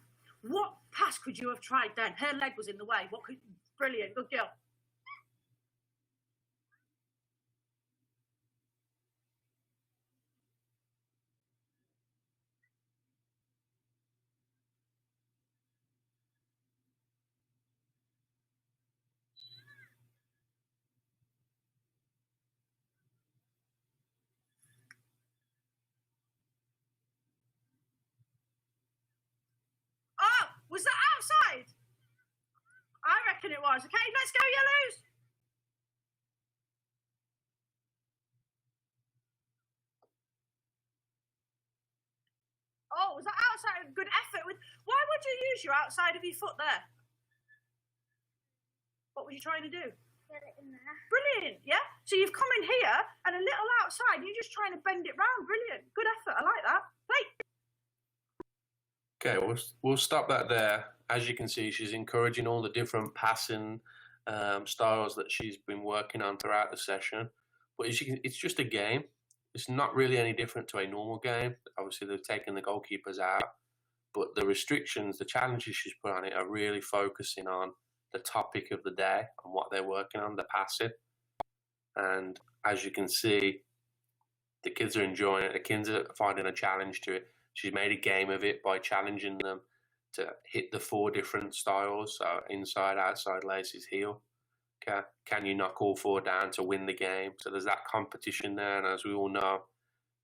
What pass could you have tried then? Her leg was in the way. Brilliant. Good girl. Was that outside? I reckon it was. Okay, let's go, Yellows. Oh, was that outside? Good effort. Why would you use your outside of your foot there? What were you trying to do? Get it in there. Brilliant, yeah? So you've come in here and a little outside, you're just trying to bend it round. Brilliant. Good effort. I like that. Play. Okay, we'll stop that there. As you can see, she's encouraging all the different passing styles that she's been working on throughout the session. But as you can, it's just a game. It's not really any different to a normal game. Obviously, they've taken the goalkeepers out. But the restrictions, the challenges she's put on it are really focusing on the topic of the day and what they're working on, the passing. And as you can see, the kids are enjoying it. The kids are finding a challenge to it. She's made a game of it by challenging them to hit the 4 different styles. So inside, outside, laces, heel. Okay. Can you knock all 4 down to win the game? So there's that competition there. And as we all know,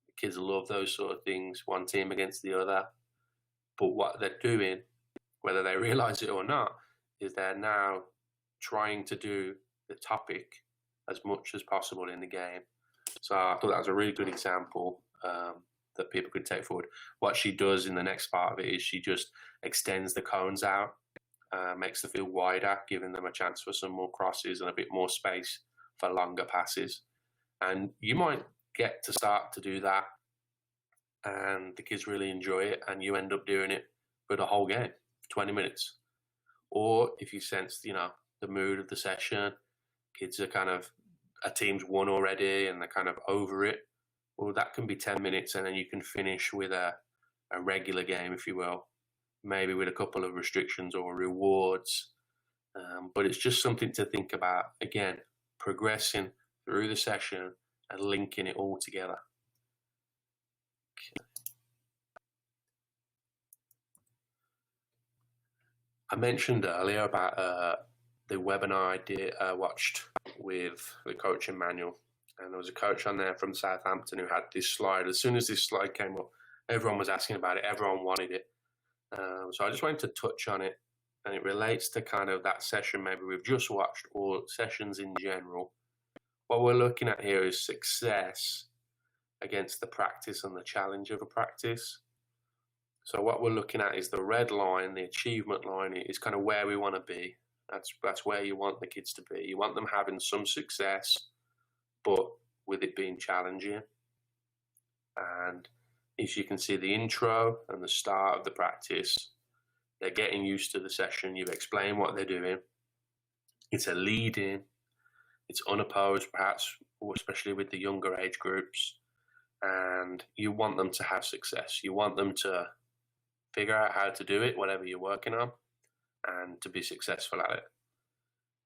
the kids love those sort of things, one team against the other. But what they're doing, whether they realize it or not, is they're now trying to do the topic as much as possible in the game. So I thought that was a really good example that people could take forward. What she does in the next part of it is she just extends the cones out, makes the field wider, giving them a chance for some more crosses and a bit more space for longer passes. And you might get to start to do that and the kids really enjoy it and you end up doing it for the whole game, 20 minutes. Or if you sense, the mood of the session, kids are kind of, a team's won already and they're kind of over it, well, that can be 10 minutes and then you can finish with a regular game, if you will, maybe with a couple of restrictions or rewards. But it's just something to think about, again, progressing through the session and linking it all together. Okay. I mentioned earlier about the webinar I watched with the coaching manual. And there was a coach on there from Southampton who had this slide. As soon as this slide came up, everyone was asking about it. Everyone wanted it. So I just wanted to touch on it. And it relates to kind of that session maybe we've just watched, or sessions in general. What we're looking at here is success against the practice and the challenge of a practice. So what we're looking at is the red line, the achievement line, is kind of where we want to be. That's where you want the kids to be. You want them having some success, but with it being challenging. And as you can see, the intro and the start of the practice They're getting used to the session. You've explained what they're doing. It's a lead in. It's unopposed, perhaps, or especially with the younger age groups. And you want them to have success. You want them to figure out how to do it, whatever you're working on, and to be successful at it.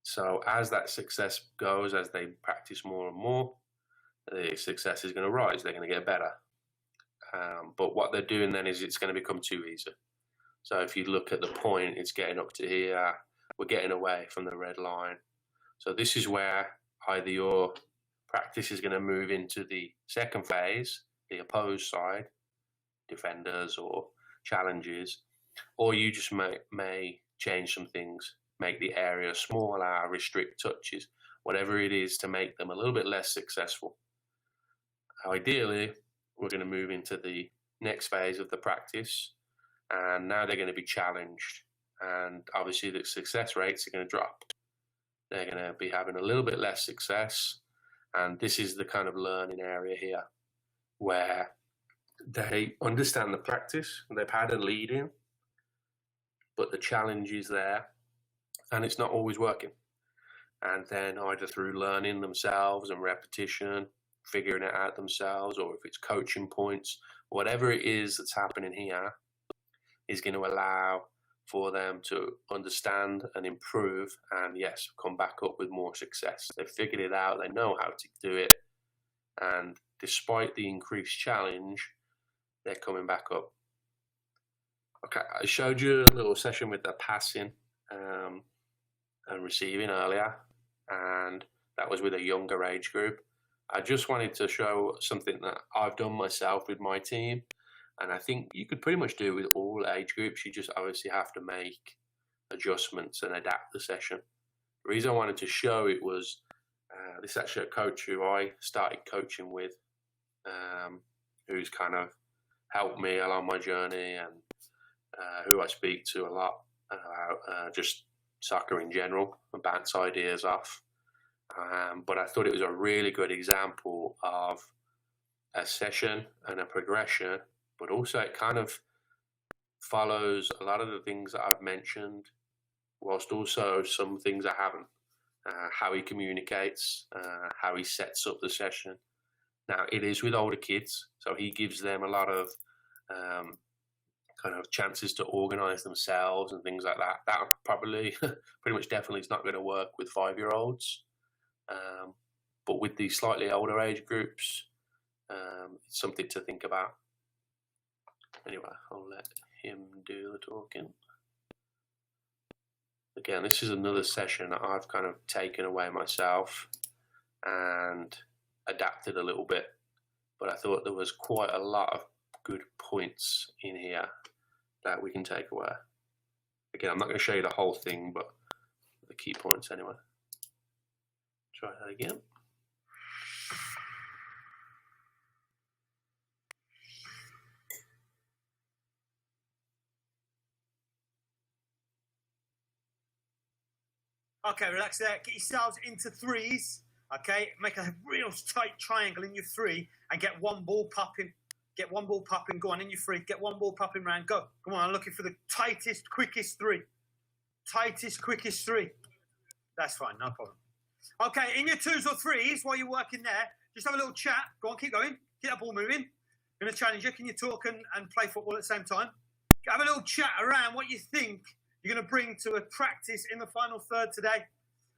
So as that success goes, as they practice more and more, the success is going to rise. They're going to get better. But what they're doing then is it's going to become too easy. So if you look at the point, it's getting up to here. We're getting away from the red line. So this is where either your practice is going to move into the second phase, the opposed side, defenders or challenges, or you just may change some things, make the area smaller, restrict touches, whatever it is to make them a little bit less successful. Ideally, we're going to move into the next phase of the practice, and now they're going to be challenged, and obviously the success rates are going to drop. They're going to be having a little bit less success, and this is the kind of learning area here where they understand the practice, they've had a lead in, but the challenge is there, and it's not always working. And then either through learning themselves and repetition, figuring it out themselves, or if it's coaching points, whatever it is that's happening here is going to allow for them to understand and improve, and yes, come back up with more success. They've figured it out, they know how to do it, and despite the increased challenge, they're coming back up. Okay, I showed you a little session with the passing and receiving earlier, and that was with a younger age group. I just wanted to show something that I've done myself with my team, and I think you could pretty much do it with all age groups. You just obviously have to make adjustments and adapt the session. The reason I wanted to show it was this is actually a coach who I started coaching with, who's kind of helped me along my journey, and who I speak to a lot about just soccer in general and bounce ideas off. But I thought it was a really good example of a session and a progression, but also it kind of follows a lot of the things that I've mentioned, whilst also some things I haven't. How he communicates, how he sets up the session. Now, it is with older kids, so he gives them a lot of kind of chances to organise themselves and things like that. That probably, pretty much definitely is not going to work with 5-year-olds. But with the slightly older age groups, it's something to think about. Anyway, I'll let him do the talking. Again, this is another session that I've kind of taken away myself and adapted a little bit, but I thought there was quite a lot of good points in here that we can take away. Again, I'm not going to show you the whole thing, but the key points anyway. Try that again. Okay, relax there. Get yourselves into threes. Okay, make a real tight triangle in your three and get one ball popping. Get one ball popping. Go on in your three. Get one ball popping round. Go. Come on, I'm looking for the tightest, quickest three. Tightest, quickest three. That's fine, no problem. Okay, in your twos or threes, while you're working there, just have a little chat. Go on, keep going. Get that ball moving. I'm going to challenge you. Can you talk and play football at the same time? Have a little chat around what you think you're going to bring to a practice in the final third today.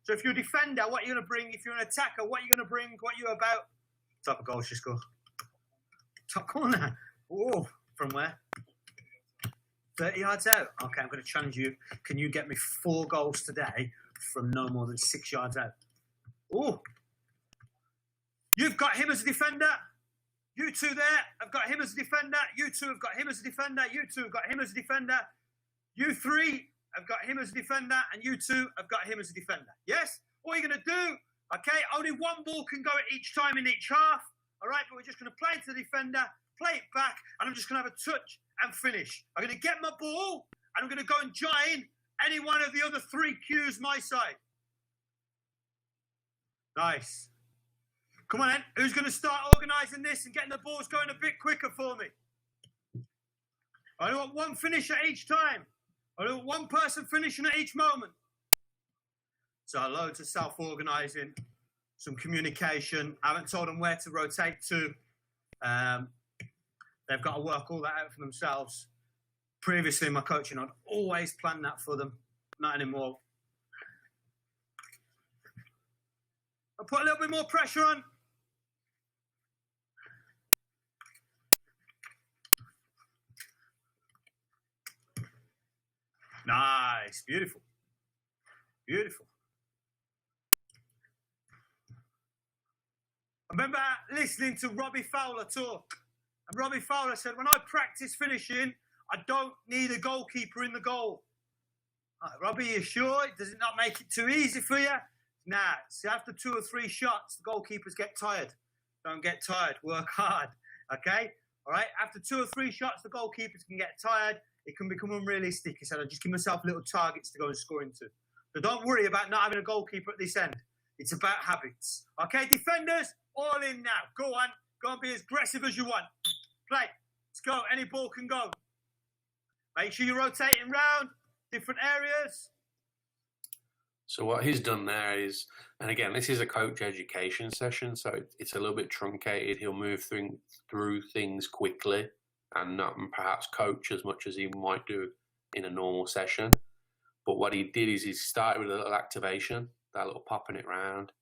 So if you're a defender, what are you going to bring? If you're an attacker, what are you going to bring? What are you about? Type of goals you score. Top corner. Oh, from where? 30 yards out. Okay, I'm going to challenge you. Can you get me 4 goals today from no more than 6 yards out? Oh. You've got him as a defender. You two there have got him as a defender. You two have got him as a defender. You two have got him as a defender. You three have got him as a defender, and you two have got him as a defender. Yes? What are you going to do? Okay, only one ball can go at each time in each half. All right, but we're just going to play it to the defender, play it back, and I'm just going to have a touch and finish. I'm going to get my ball, and I'm going to go and join any one of the other 3 cues my side. Nice. Come on, then. Who's going to start organising this and getting the balls going a bit quicker for me? I want one finisher each time. One person finishing at each moment. So loads of self-organising, some communication. I haven't told them where to rotate to. They've got to work all that out for themselves. Previously in my coaching, I'd always planned that for them. Not anymore. I'll put a little bit more pressure on. Nice. Beautiful. Beautiful. I remember listening to Robbie Fowler talk. And Robbie Fowler said, when I practice finishing, I don't need a goalkeeper in the goal. Robbie, you sure? Does it not make it too easy for you? Nah. See, after 2 or 3 shots, the goalkeepers get tired. Don't get tired. Work hard. Okay? All right? After 2 or 3 shots, the goalkeepers can get tired. It can become unrealistic. He said, I just give myself little targets to go and score into. So don't worry about not having a goalkeeper at this end. It's about habits. Okay, defenders, all in now. Go on. Go and be as aggressive as you want. Play. Let's go. Any ball can go. Make sure you're rotating round different areas. So what he's done there is, and again, this is a coach education session, so it's a little bit truncated. He'll move through things quickly and not perhaps coach as much as he might do in a normal session. But what he did is he started with a little activation, that little popping it round.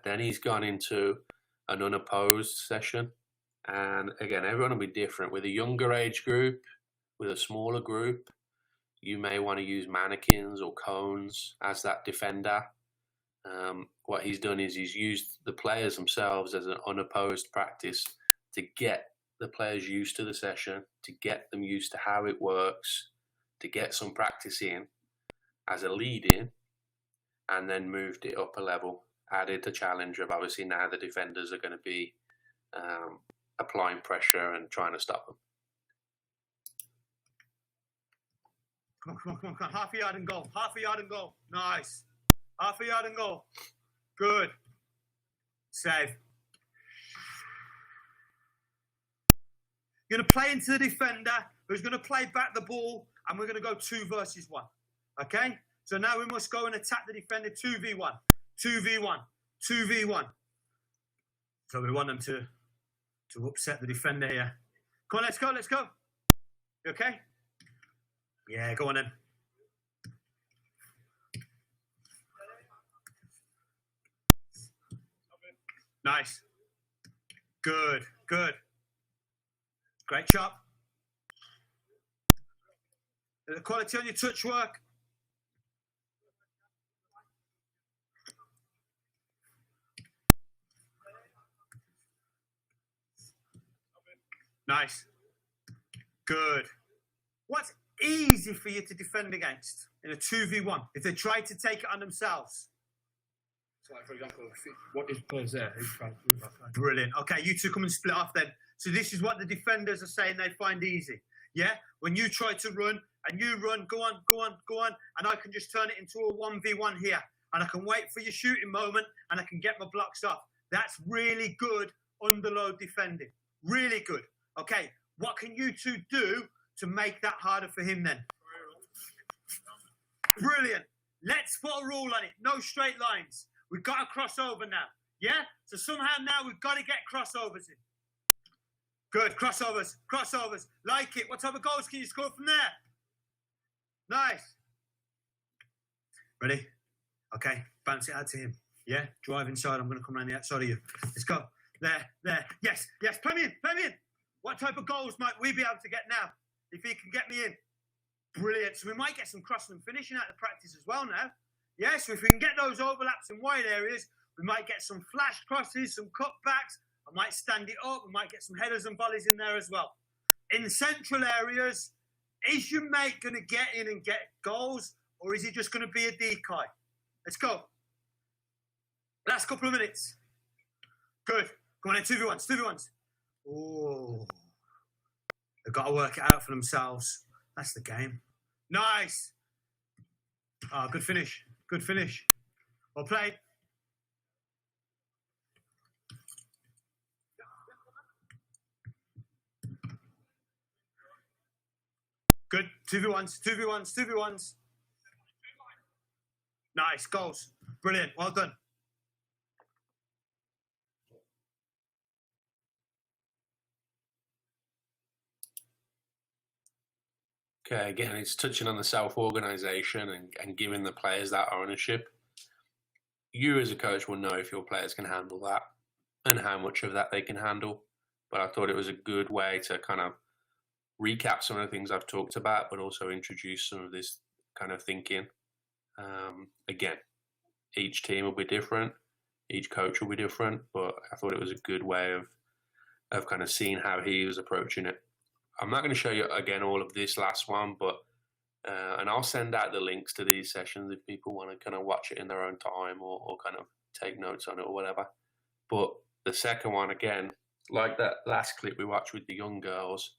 Then he's gone into an unopposed session. And again, everyone will be different. With a younger age group, with a smaller group, you may want to use mannequins or cones as that defender. What he's done is he's used the players themselves as an unopposed practice to get the players used to the session, to get them used to how it works, to get some practice in as a lead-in, and then moved it up a level, added the challenge of obviously now the defenders are going to be applying pressure and trying to stop them. Come on. Half a yard and goal. Half a yard and goal. Nice. Half a yard and goal. Good. Save. You're going to play into the defender who's going to play back the ball, and we're going to go 2 versus 1. Okay? So now we must go and attack the defender 2v1. 2v1. 2v1. So we want them to upset the defender here. Come on, let's go. You okay? Yeah, go on then. Nice. Good. Great job. The quality on your touch work. Nice. Good. What's easy for you to defend against in a 2v1 if they try to take it on themselves? So, like, for example, what is players there? Who's trying to do that? Brilliant. Okay, you two come and split off then. So this is what the defenders are saying they find easy. Yeah? When you try to run and you run, go on, and I can just turn it into a 1v1 here. And I can wait for your shooting moment and I can get my blocks off. That's really good underload defending. Really good. Okay, what can you two do to make that harder for him then? Brilliant. Let's put a rule on it. No straight lines. We've got to cross over now. Yeah? So somehow now we've got to get crossovers in. Good. Crossovers. Like it. What type of goals can you score from there? Nice. Ready? Okay. Bounce it out to him. Yeah? Drive inside. I'm going to come around the outside of you. Let's go. There. Yes. Play me in. What type of goals might we be able to get now if he can get me in? Brilliant. So we might get some crossing and finishing out of practice as well now. Yeah, so if we can get those overlaps in wide areas, we might get some flash crosses, some cutbacks. I might stand it up. We might get some headers and volleys in there as well. In the central areas, is your mate going to get in and get goals, or is he just going to be a decoy? Let's go. Last couple of minutes. Good. Come on in, 2v1s. Oh, they've got to work it out for themselves. That's the game. Nice. Oh, good finish. Well played. Good. 2v1s, 2v1s, 2v1s. Nice. Goals. Brilliant. Well done. Okay, again, it's touching on the self-organisation and giving the players that ownership. You as a coach will know if your players can handle that and how much of that they can handle. But I thought it was a good way to kind of recap some of the things I've talked about, but also introduce some of this kind of thinking. Again, each team will be different, each coach will be different, but I thought it was a good way of kind of seeing how he was approaching it. I'm not going to show you again all of this last one, but and I'll send out the links to these sessions if people want to kind of watch it in their own time or kind of take notes on it or whatever. But the second one, again, like that last clip we watched with the young girls,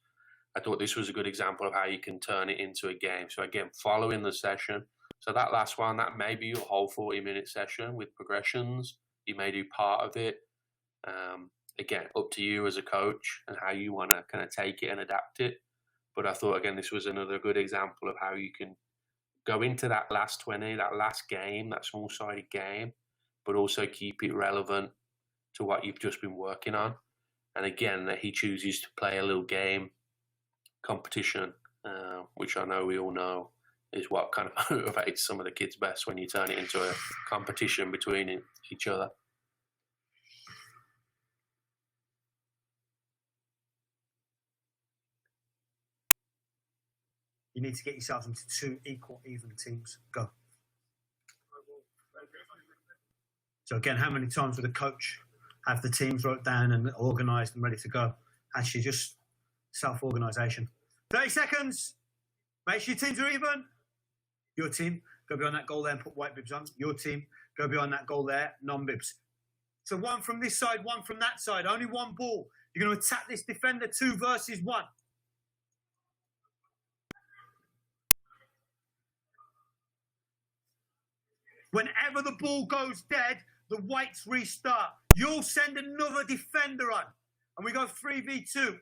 I thought this was a good example of how you can turn it into a game. So again, following the session. So that last one, that may be your whole 40-minute session with progressions. You may do part of it. Again, up to you as a coach and how you want to kind of take it and adapt it. But I thought, again, this was another good example of how you can go into that last 20, that last game, that small-sided game, but also keep it relevant to what you've just been working on. And again, that he chooses to play a little game competition, which I know we all know is what kind of motivates some of the kids best when you turn it into a competition between each other. You need to get yourselves into 2 equal, even teams. Go. So again, how many times would a coach have the teams wrote down and organised and ready to go? Actually, just self-organisation. 30 seconds. Make sure your teams are even. Your team, go behind that goal there and put white bibs on. Your team, go behind that goal there, non-bibs. So one from this side, one from that side. Only one ball. You're going to attack this defender 2 versus 1. Whenever the ball goes dead, the whites restart. You'll send another defender on. And we go 3v2.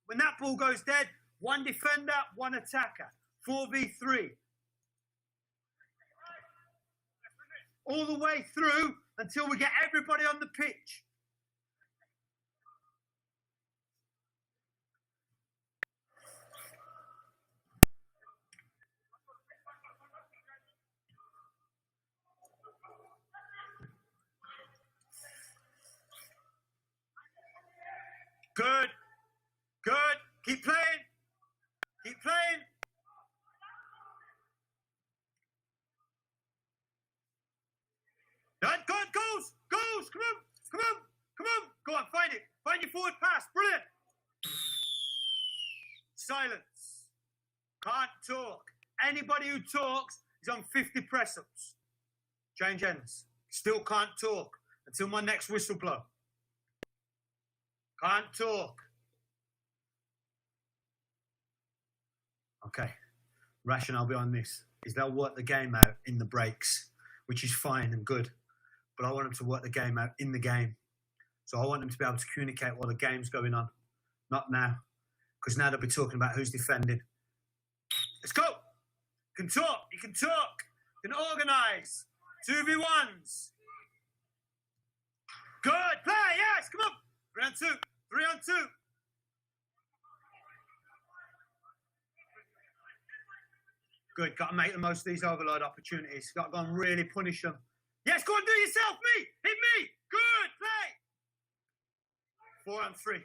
When that ball goes dead, 1 defender, 1 attacker. 4v3. All the way through until we get everybody on the pitch. Good. Good. Keep playing. Keep playing. Good. Good. Goals. Goals. Come on. Come on. Come on. Go on. Find it. Find your forward pass. Brilliant. Silence. Can't talk. Anybody who talks is on 50 press-ups. Change ends. Still can't talk until my next whistle blow. Can't talk. Okay. Rationale behind this is they'll work the game out in the breaks, which is fine and good. But I want them to work the game out in the game. So I want them to be able to communicate while the game's going on. Not now. Because now they'll be talking about who's defending. Let's go. You can talk. You can talk. You can organise. 2v1s. Good. Play. Yes. Come on. 3 on 2. 3 on 2. Good. Got to make the most of these overload opportunities. Got to go and really punish them. Yes, go and do it yourself. Me. Hit me. Good. Play. 4 on 3.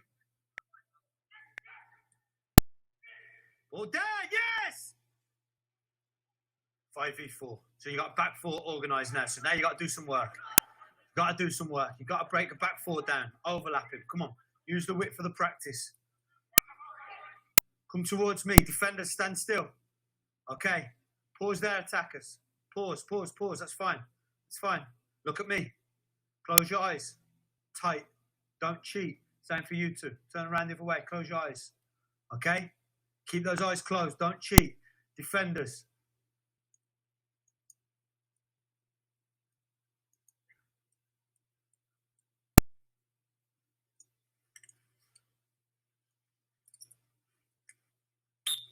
Ball down. Yes. 5v4. So you got back 4 organised now. So now you got to do some work. You got to do some work. You got to break the back 4 down. Overlapping. Come on. Use the width for the practice. Come towards me. Defenders, stand still. Okay. Pause there, attackers. Pause, pause, pause. That's fine. It's fine. Look at me. Close your eyes. Tight. Don't cheat. Same for you two. Turn around the other way. Close your eyes. Okay? Keep those eyes closed. Don't cheat. Defenders.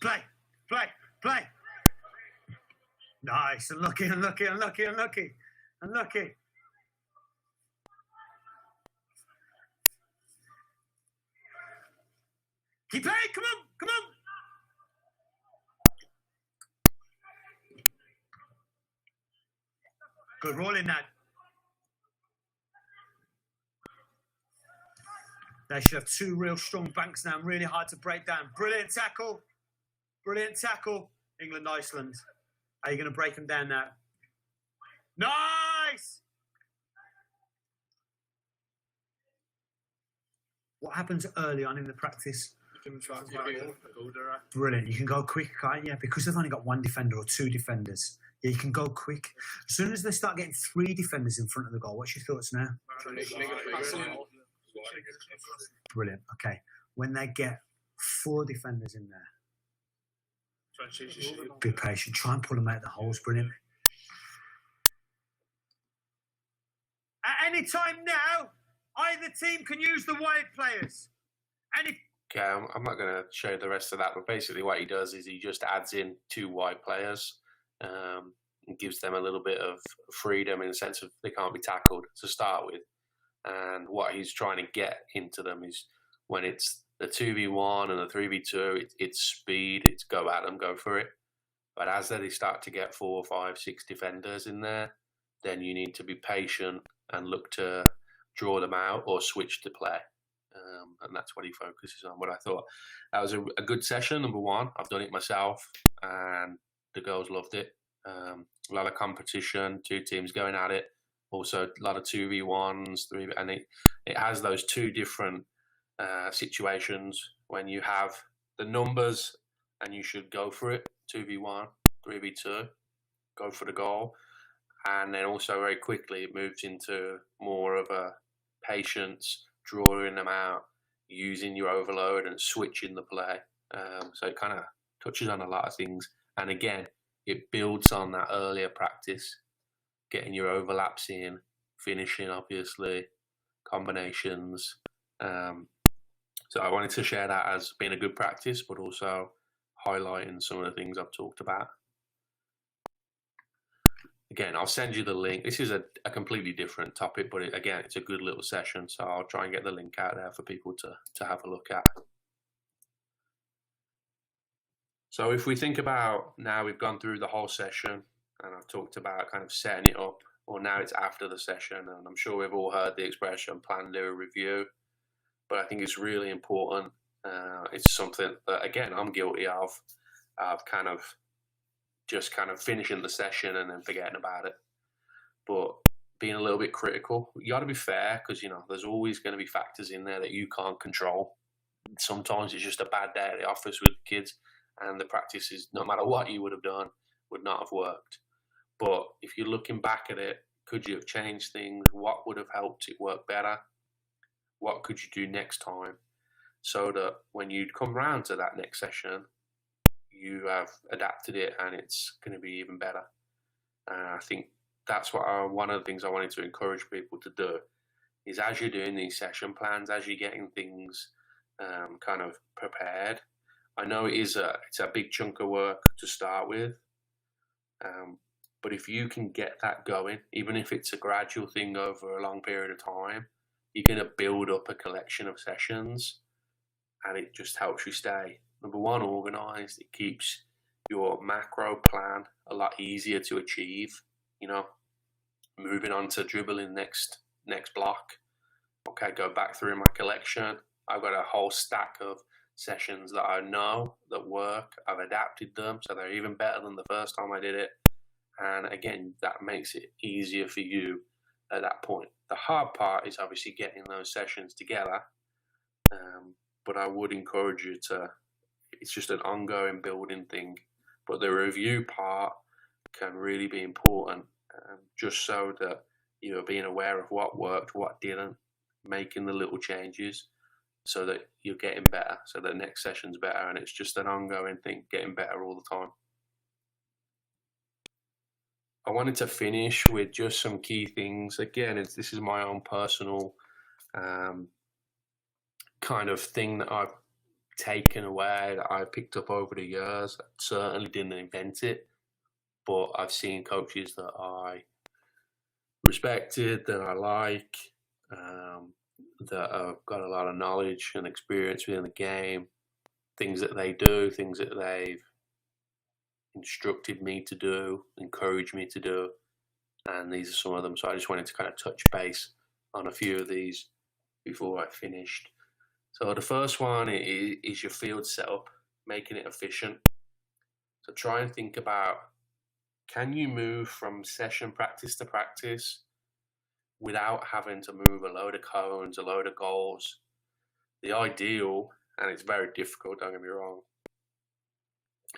Play. Nice. Unlucky. Keep playing. Come on. Good rolling that. They should have two real strong banks now, really hard to break down. Brilliant tackle. England, Iceland. Are you going to break them down now? Nice! What happens early on in the practice? Brilliant. You can go quick, can't you? Because they've only got one defender or two defenders. Yeah, you can go quick. As soon as they start getting three defenders in front of the goal, what's your thoughts now? Brilliant. Okay. When they get four defenders in there, be patient. Try and pull them out of the holes. Brilliant. At any time now, either team can use the wide players. Okay, I'm not going to show the rest of that, but basically what he does is he just adds in two wide players and gives them a little bit of freedom in the sense of they can't be tackled to start with. And what he's trying to get into them is when it's the 2v1 and the 3v2, it's speed, it's go at them, go for it. But as they start to get 4, 5, 6 defenders in there, then you need to be patient and look to draw them out or switch to play. And that's what he focuses on. But I thought that was a good session, number one. I've done it myself, and the girls loved it. A lot of competition, two teams going at it. Also, a lot of 2v1s, and it has those two different situations when you have the numbers and you should go for it, 2v1, 3v2, go for the goal. And then also very quickly it moves into more of a patience, drawing them out, using your overload and switching the play. So it kind of touches on a lot of things. And again, it builds on that earlier practice, getting your overlaps in, finishing, obviously, combinations. So I wanted to share that as being a good practice, but also highlighting some of the things I've talked about. Again, I'll send you the link. This is a completely different topic, but again, it's a good little session. So I'll try and get the link out there for people to have a look at. So if we think about now we've gone through the whole session and I've talked about kind of setting it up, or now it's after the session, and I'm sure we've all heard the expression plan, do, review, but I think it's really important. It's something that, again, I'm guilty of kind of finishing the session and then forgetting about it. But being a little bit critical, you got to be fair, because, there's always going to be factors in there that you can't control. Sometimes it's just a bad day at the office with kids, and the practices, no matter what you would have done, would not have worked. But if you're looking back at it, could you have changed things? What would have helped it work better? What could you do next time so that when you come round to that next session, you have adapted it and it's going to be even better? I think that's one of the things I wanted to encourage people to do is, as you're doing these session plans, as you're getting things kind of prepared, I know it's a big chunk of work to start with, but if you can get that going, even if it's a gradual thing over a long period of time, you're going to build up a collection of sessions, and it just helps you stay, number one, organized. It keeps your macro plan a lot easier to achieve. Moving on to dribbling next block. Okay, go back through my collection. I've got a whole stack of sessions that I know that work. I've adapted them so they're even better than the first time I did it. And again, that makes it easier for you at that point. The hard part is obviously getting those sessions together. But I would encourage you it's just an ongoing building thing. But the review part can really be important, just so that you're being aware of what worked, what didn't, making the little changes so that you're getting better, so the next session's better, and it's just an ongoing thing, getting better all the time. I wanted to finish with just some key things. Again, this is my own personal kind of thing that I've taken away that I picked up over the years. I certainly didn't invent it, but I've seen coaches that I respected, that I like, that have got a lot of knowledge and experience within the game, things that they do, things that they've instructed me to do, encouraged me to do, and these are some of them. So I just wanted to kind of touch base on a few of these before I finished. So the first one is your field setup, making it efficient. So try and think about, can you move from session practice to practice without having to move a load of cones, a load of goals? The ideal, and it's very difficult, don't get me wrong,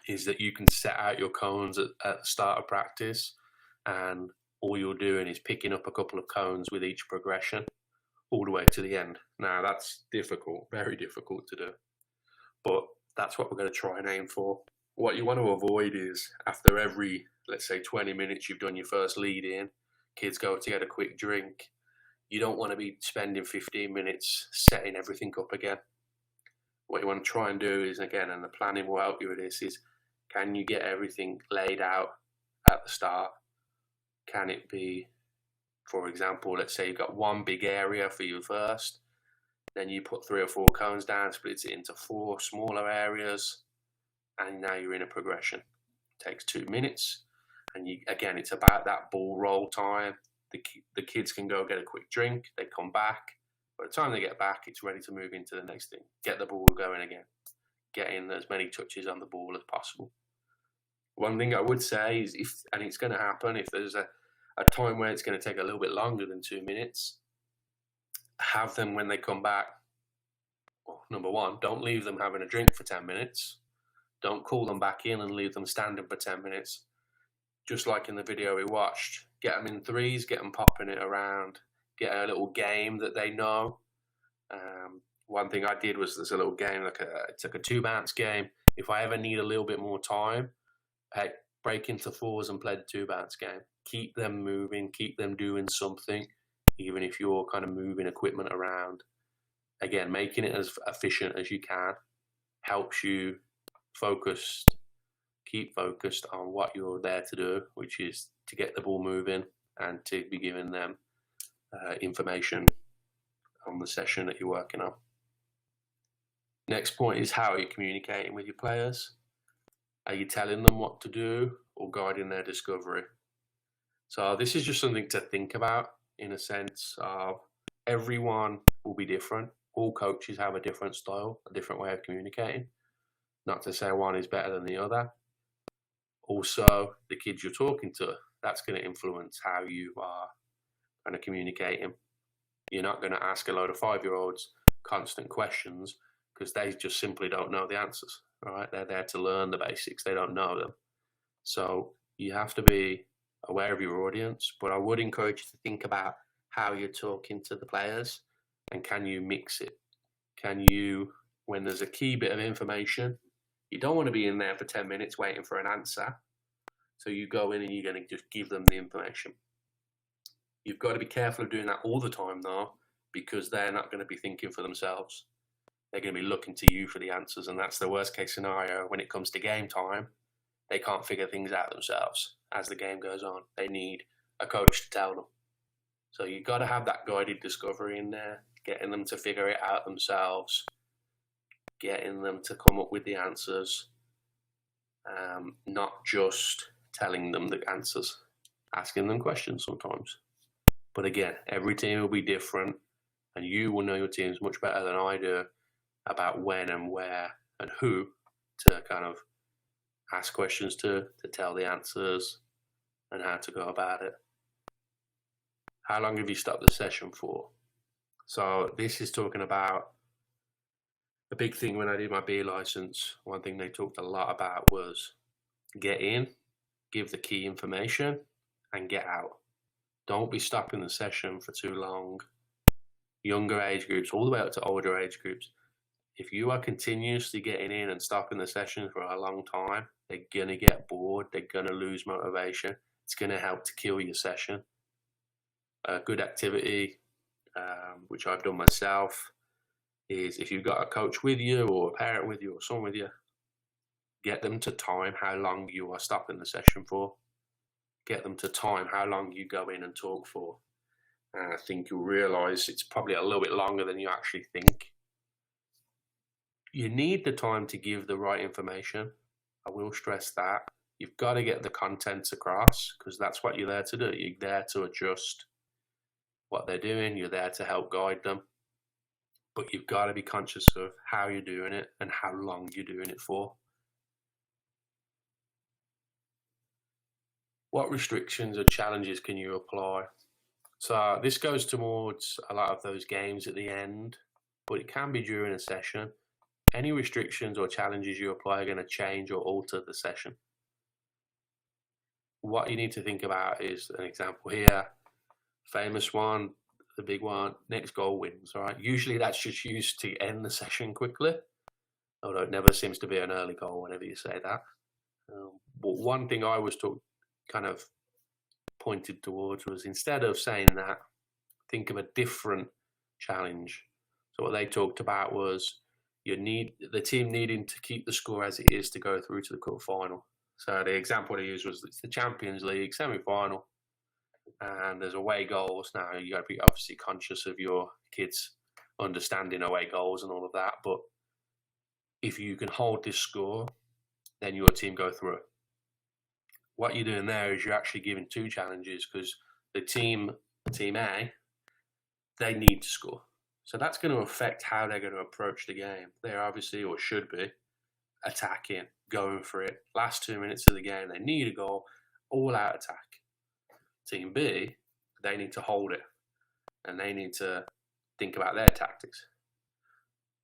is that you can set out your cones at the start of practice, and all you're doing is picking up a couple of cones with each progression all the way to the end. Now that's difficult, very difficult to do, but that's what we're going to try and aim for. What you want to avoid is after every, let's say 20 minutes you've done your first lead in, kids go to get a quick drink. You don't want to be spending 15 minutes setting everything up again. What you want to try and do is, again, and the planning will help you with this, is can you get everything laid out at the start? Can it be, for example, let's say you've got one big area for you first, then you put 3 or 4 cones down, splits it into 4 smaller areas, and now you're in a progression. It takes 2 minutes, and again, it's about that ball roll time. The kids can go get a quick drink, they come back. By the time they get back, it's ready to move into the next thing. Get the ball going again. Get in as many touches on the ball as possible. One thing I would say is, and it's going to happen, if there's a time where it's going to take a little bit longer than 2 minutes, have them when they come back. Well, number one, don't leave them having a drink for 10 minutes. Don't call them back in and leave them standing for 10 minutes. Just like in the video we watched, get them in threes, get them popping it around, get a little game that they know. One thing I did was, there's a little game, it's like a 2-bounce game. If I ever need a little bit more time, hey, break into 4s and play the 2-bounce game. Keep them moving, keep them doing something, even if you're kind of moving equipment around. Again, making it as efficient as you can helps you keep focused on what you're there to do, which is to get the ball moving and to be giving them information on the session that you're working on. Next point is, how are you communicating with your players? Are you telling them what to do or guiding their discovery? So this is just something to think about, in a sense of everyone will be different. All coaches have a different style, a different way of communicating. Not to say one is better than the other. Also, the kids you're talking to, that's going to influence how you are kind of communicating. You're not going to ask a load of 5-year-olds constant questions, because they just simply don't know the answers. Right? They're there to learn the basics. They don't know them. So you have to be aware of your audience, but I would encourage you to think about how you're talking to the players, and can you mix it? Can you, when there's a key bit of information, you don't want to be in there for 10 minutes waiting for an answer. So you go in and you're going to just give them the information. You've got to be careful of doing that all the time though, because they're not going to be thinking for themselves. They're going to be looking to you for the answers, and that's the worst case scenario when it comes to game time. They can't figure things out themselves as the game goes on. They need a coach to tell them. So you've got to have that guided discovery in there, getting them to figure it out themselves, getting them to come up with the answers, not just telling them the answers, asking them questions sometimes. But again, every team will be different, and you will know your teams much better than I do about when and where and who to kind of ask questions to tell the answers, and how to go about it. How long have you stopped the session for? So this is talking about a big thing when I did my B license. One thing they talked a lot about was get in, give the key information, and get out. Don't be stopping the session for too long. Younger age groups, all the way up to older age groups, if you are continuously getting in and stopping the session for a long time, they're going to get bored. They're going to lose motivation. It's going to help to kill your session. A good activity, which I've done myself, is if you've got a coach with you or a parent with you or someone with you, get them to time how long you are stopping the session for. Get them to time how long you go in and talk for. And I think you'll realise it's probably a little bit longer than you actually think. You need the time to give the right information. I will stress that. You've got to get the contents across because that's what you're there to do. You're there to adjust what they're doing. You're there to help guide them. But you've got to be conscious of how you're doing it and how long you're doing it for. What restrictions or challenges can you apply? So this goes towards a lot of those games at the end, but it can be during a session. Any restrictions or challenges you apply are going to change or alter the session. What you need to think about is an example here, famous one, the big one, next goal wins, all right? Usually that's just used to end the session quickly, although it never seems to be an early goal whenever you say that. But one thing I was kind of pointed towards was instead of saying that, think of a different challenge. So what they talked about was the team needing to keep the score as it is to go through to the quarter-final. So the example they used was it's the Champions League semi-final, and there's away goals. Now you got to be obviously conscious of your kids understanding away goals and all of that. But if you can hold this score, then your team go through. What you're doing there is you're actually giving two challenges because the team A, they need to score. So that's going to affect how they're going to approach the game. They're obviously, or should be, attacking, going for it. Last 2 minutes of the game, they need a goal, all out attack. Team B, they need to hold it and they need to think about their tactics.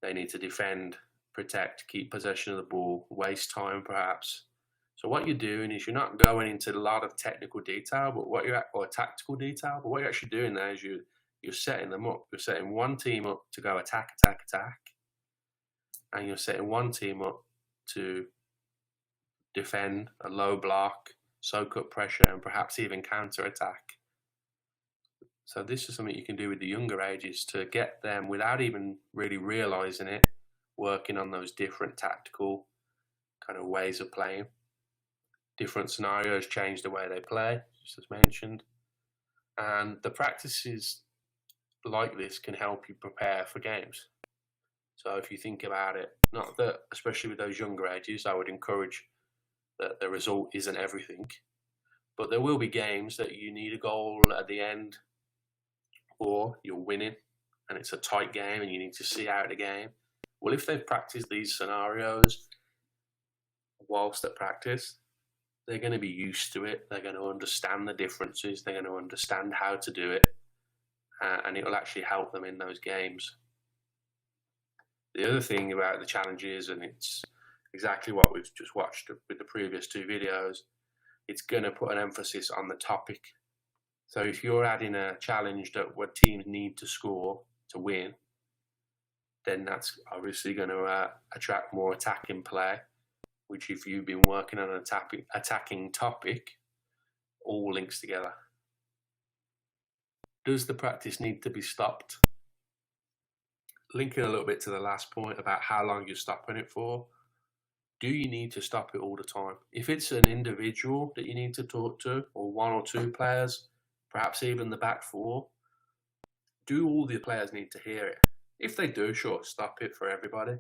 They need to defend, protect, keep possession of the ball, waste time perhaps. So what you're doing is you're not going into a lot of technical detail, or tactical detail, but what you're actually doing there is you're setting them up. You're setting one team up to go attack, and you're setting one team up to defend a low block, soak up pressure, and perhaps even counter-attack. So this is something you can do with the younger ages to get them, without even really realising it, working on those different tactical kind of ways of playing. Different scenarios change the way they play, just as mentioned. And the practices like this can help you prepare for games. So if you think about it, not that, especially with those younger ages, I would encourage that the result isn't everything, but there will be games that you need a goal at the end, or you're winning and it's a tight game and you need to see out the game. Well, if they've practiced these scenarios whilst at practice, they're going to be used to it. They're going to understand the differences. They're going to understand how to do it, and it will actually help them in those games. The other thing about the challenges, and it's exactly what we've just watched with the previous two videos, it's going to put an emphasis on the topic. So if you're adding a challenge that what teams need to score to win, then that's obviously going to attract more attacking play, which if you've been working on an attacking topic, all links together. Does the practice need to be stopped? Linking a little bit to the last point about how long you're stopping it for, do you need to stop it all the time? If it's an individual that you need to talk to, or one or two players, perhaps even the back four, do all the players need to hear it? If they do, sure, stop it for everybody.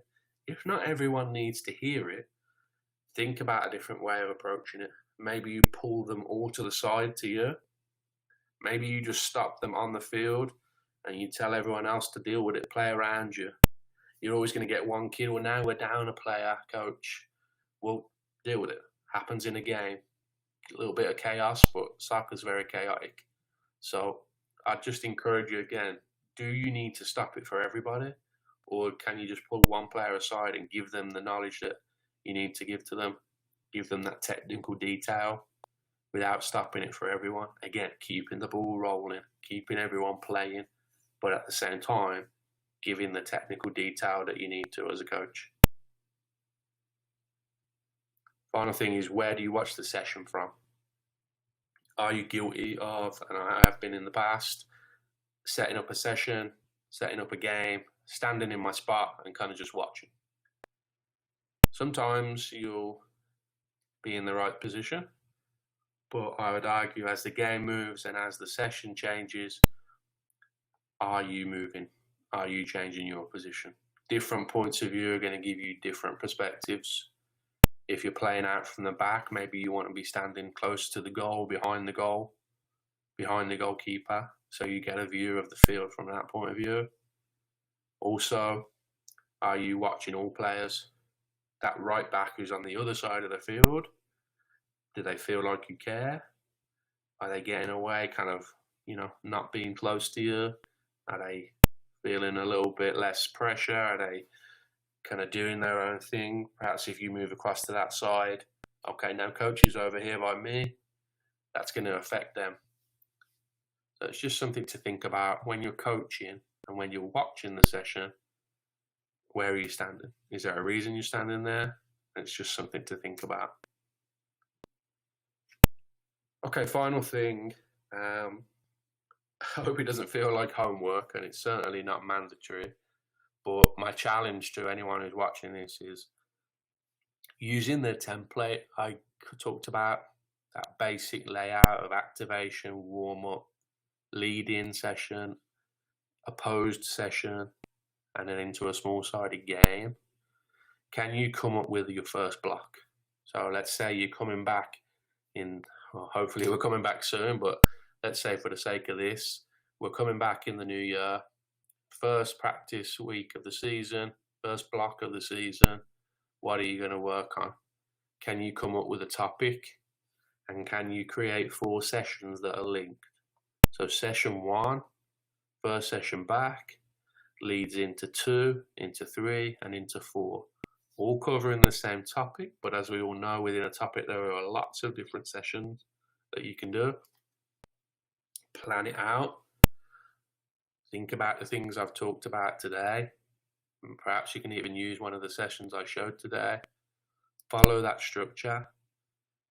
If not everyone needs to hear it, think about a different way of approaching it. Maybe you pull them all to the side to you. Maybe you just stop them on the field and you tell everyone else to deal with it, play around you. You're always going to get one kid, well, now we're down a player, coach. Well, deal with it. Happens in a game. A little bit of chaos, but soccer's very chaotic. So I'd just encourage you again, do you need to stop it for everybody? Or can you just pull one player aside and give them the knowledge that you need to give to them? Give them that technical detail without stopping it for everyone. Again, keeping the ball rolling, keeping everyone playing, but at the same time, giving the technical detail that you need to as a coach. Final thing is, where do you watch the session from? Are you guilty of, and I have been in the past, setting up a session, setting up a game, standing in my spot and kind of just watching. Sometimes you'll be in the right position, but I would argue as the game moves and as the session changes, are you moving? Are you changing your position? Different points of view are going to give you different perspectives. If you're playing out from the back, maybe you want to be standing close to the goal, behind the goalkeeper, so you get a view of the field from that point of view. Also, are you watching all players? That right back who's on the other side of the field, do they feel like you care? Are they getting away, kind of, not being close to you? Are they feeling a little bit less pressure? Are they kind of doing their own thing? Perhaps if you move across to that side, okay, now coach is over here by me, that's going to affect them. So it's just something to think about when you're coaching and when you're watching the session. Where are you standing? Is there a reason you're standing there? It's just something to think about. Okay, final thing. I hope it doesn't feel like homework, and it's certainly not mandatory. But my challenge to anyone who's watching this is using the template I talked about, that basic layout of activation, warm-up, lead-in session, opposed session, and then into a small-sided game. Can you come up with your first block? So let's say you're coming back hopefully we're coming back soon, but let's say for the sake of this, we're coming back in the new year. First practice week of the season, first block of the season. What are you going to work on? Can you come up with a topic? And can you create 4 sessions that are linked? So session 1, first session back, leads into 2, into 3, and into 4. All covering the same topic, but as we all know, within a topic there are lots of different sessions that you can do. Plan it out. Think about the things I've talked about today. And perhaps you can even use one of the sessions I showed today. Follow that structure.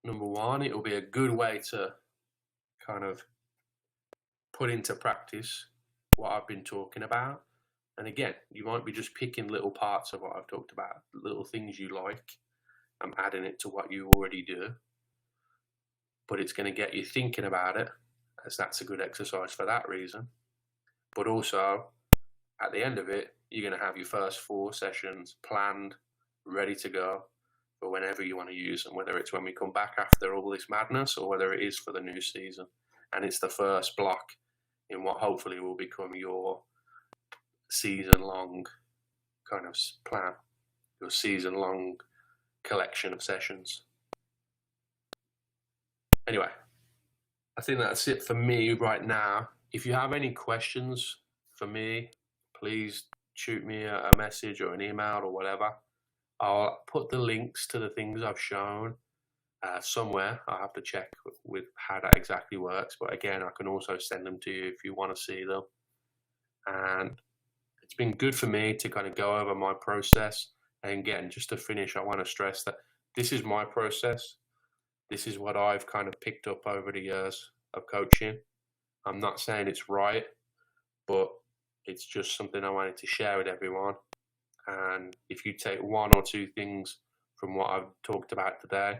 Number 1, it will be a good way to kind of put into practice what I've been talking about. And again, you might be just picking little parts of what I've talked about, little things you like, and adding it to what you already do. But it's going to get you thinking about it, as that's a good exercise for that reason. But also, at the end of it, you're going to have your first 4 sessions planned, ready to go for whenever you want to use them, whether it's when we come back after all this madness or whether it is for the new season. And it's the first block in what hopefully will become your season-long kind of plan, your season-long collection of sessions. Anyway, I think that's it for me right now. If you have any questions for me, please shoot me a message or an email or whatever. I'll put the links to the things I've shown somewhere. I'll have to check with how that exactly works. But again, I can also send them to you if you want to see them. And it's been good for me to kind of go over my process. And again, just to finish, I want to stress that this is my process. This is what I've kind of picked up over the years of coaching. I'm not saying it's right, but it's just something I wanted to share with everyone. And if you take 1 or 2 things from what I've talked about today,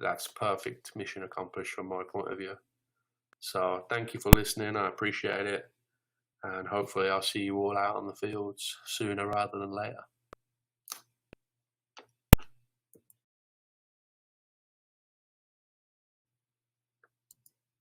that's perfect mission accomplished from my point of view. So thank you for listening. I appreciate it. And hopefully I'll see you all out on the fields sooner rather than later.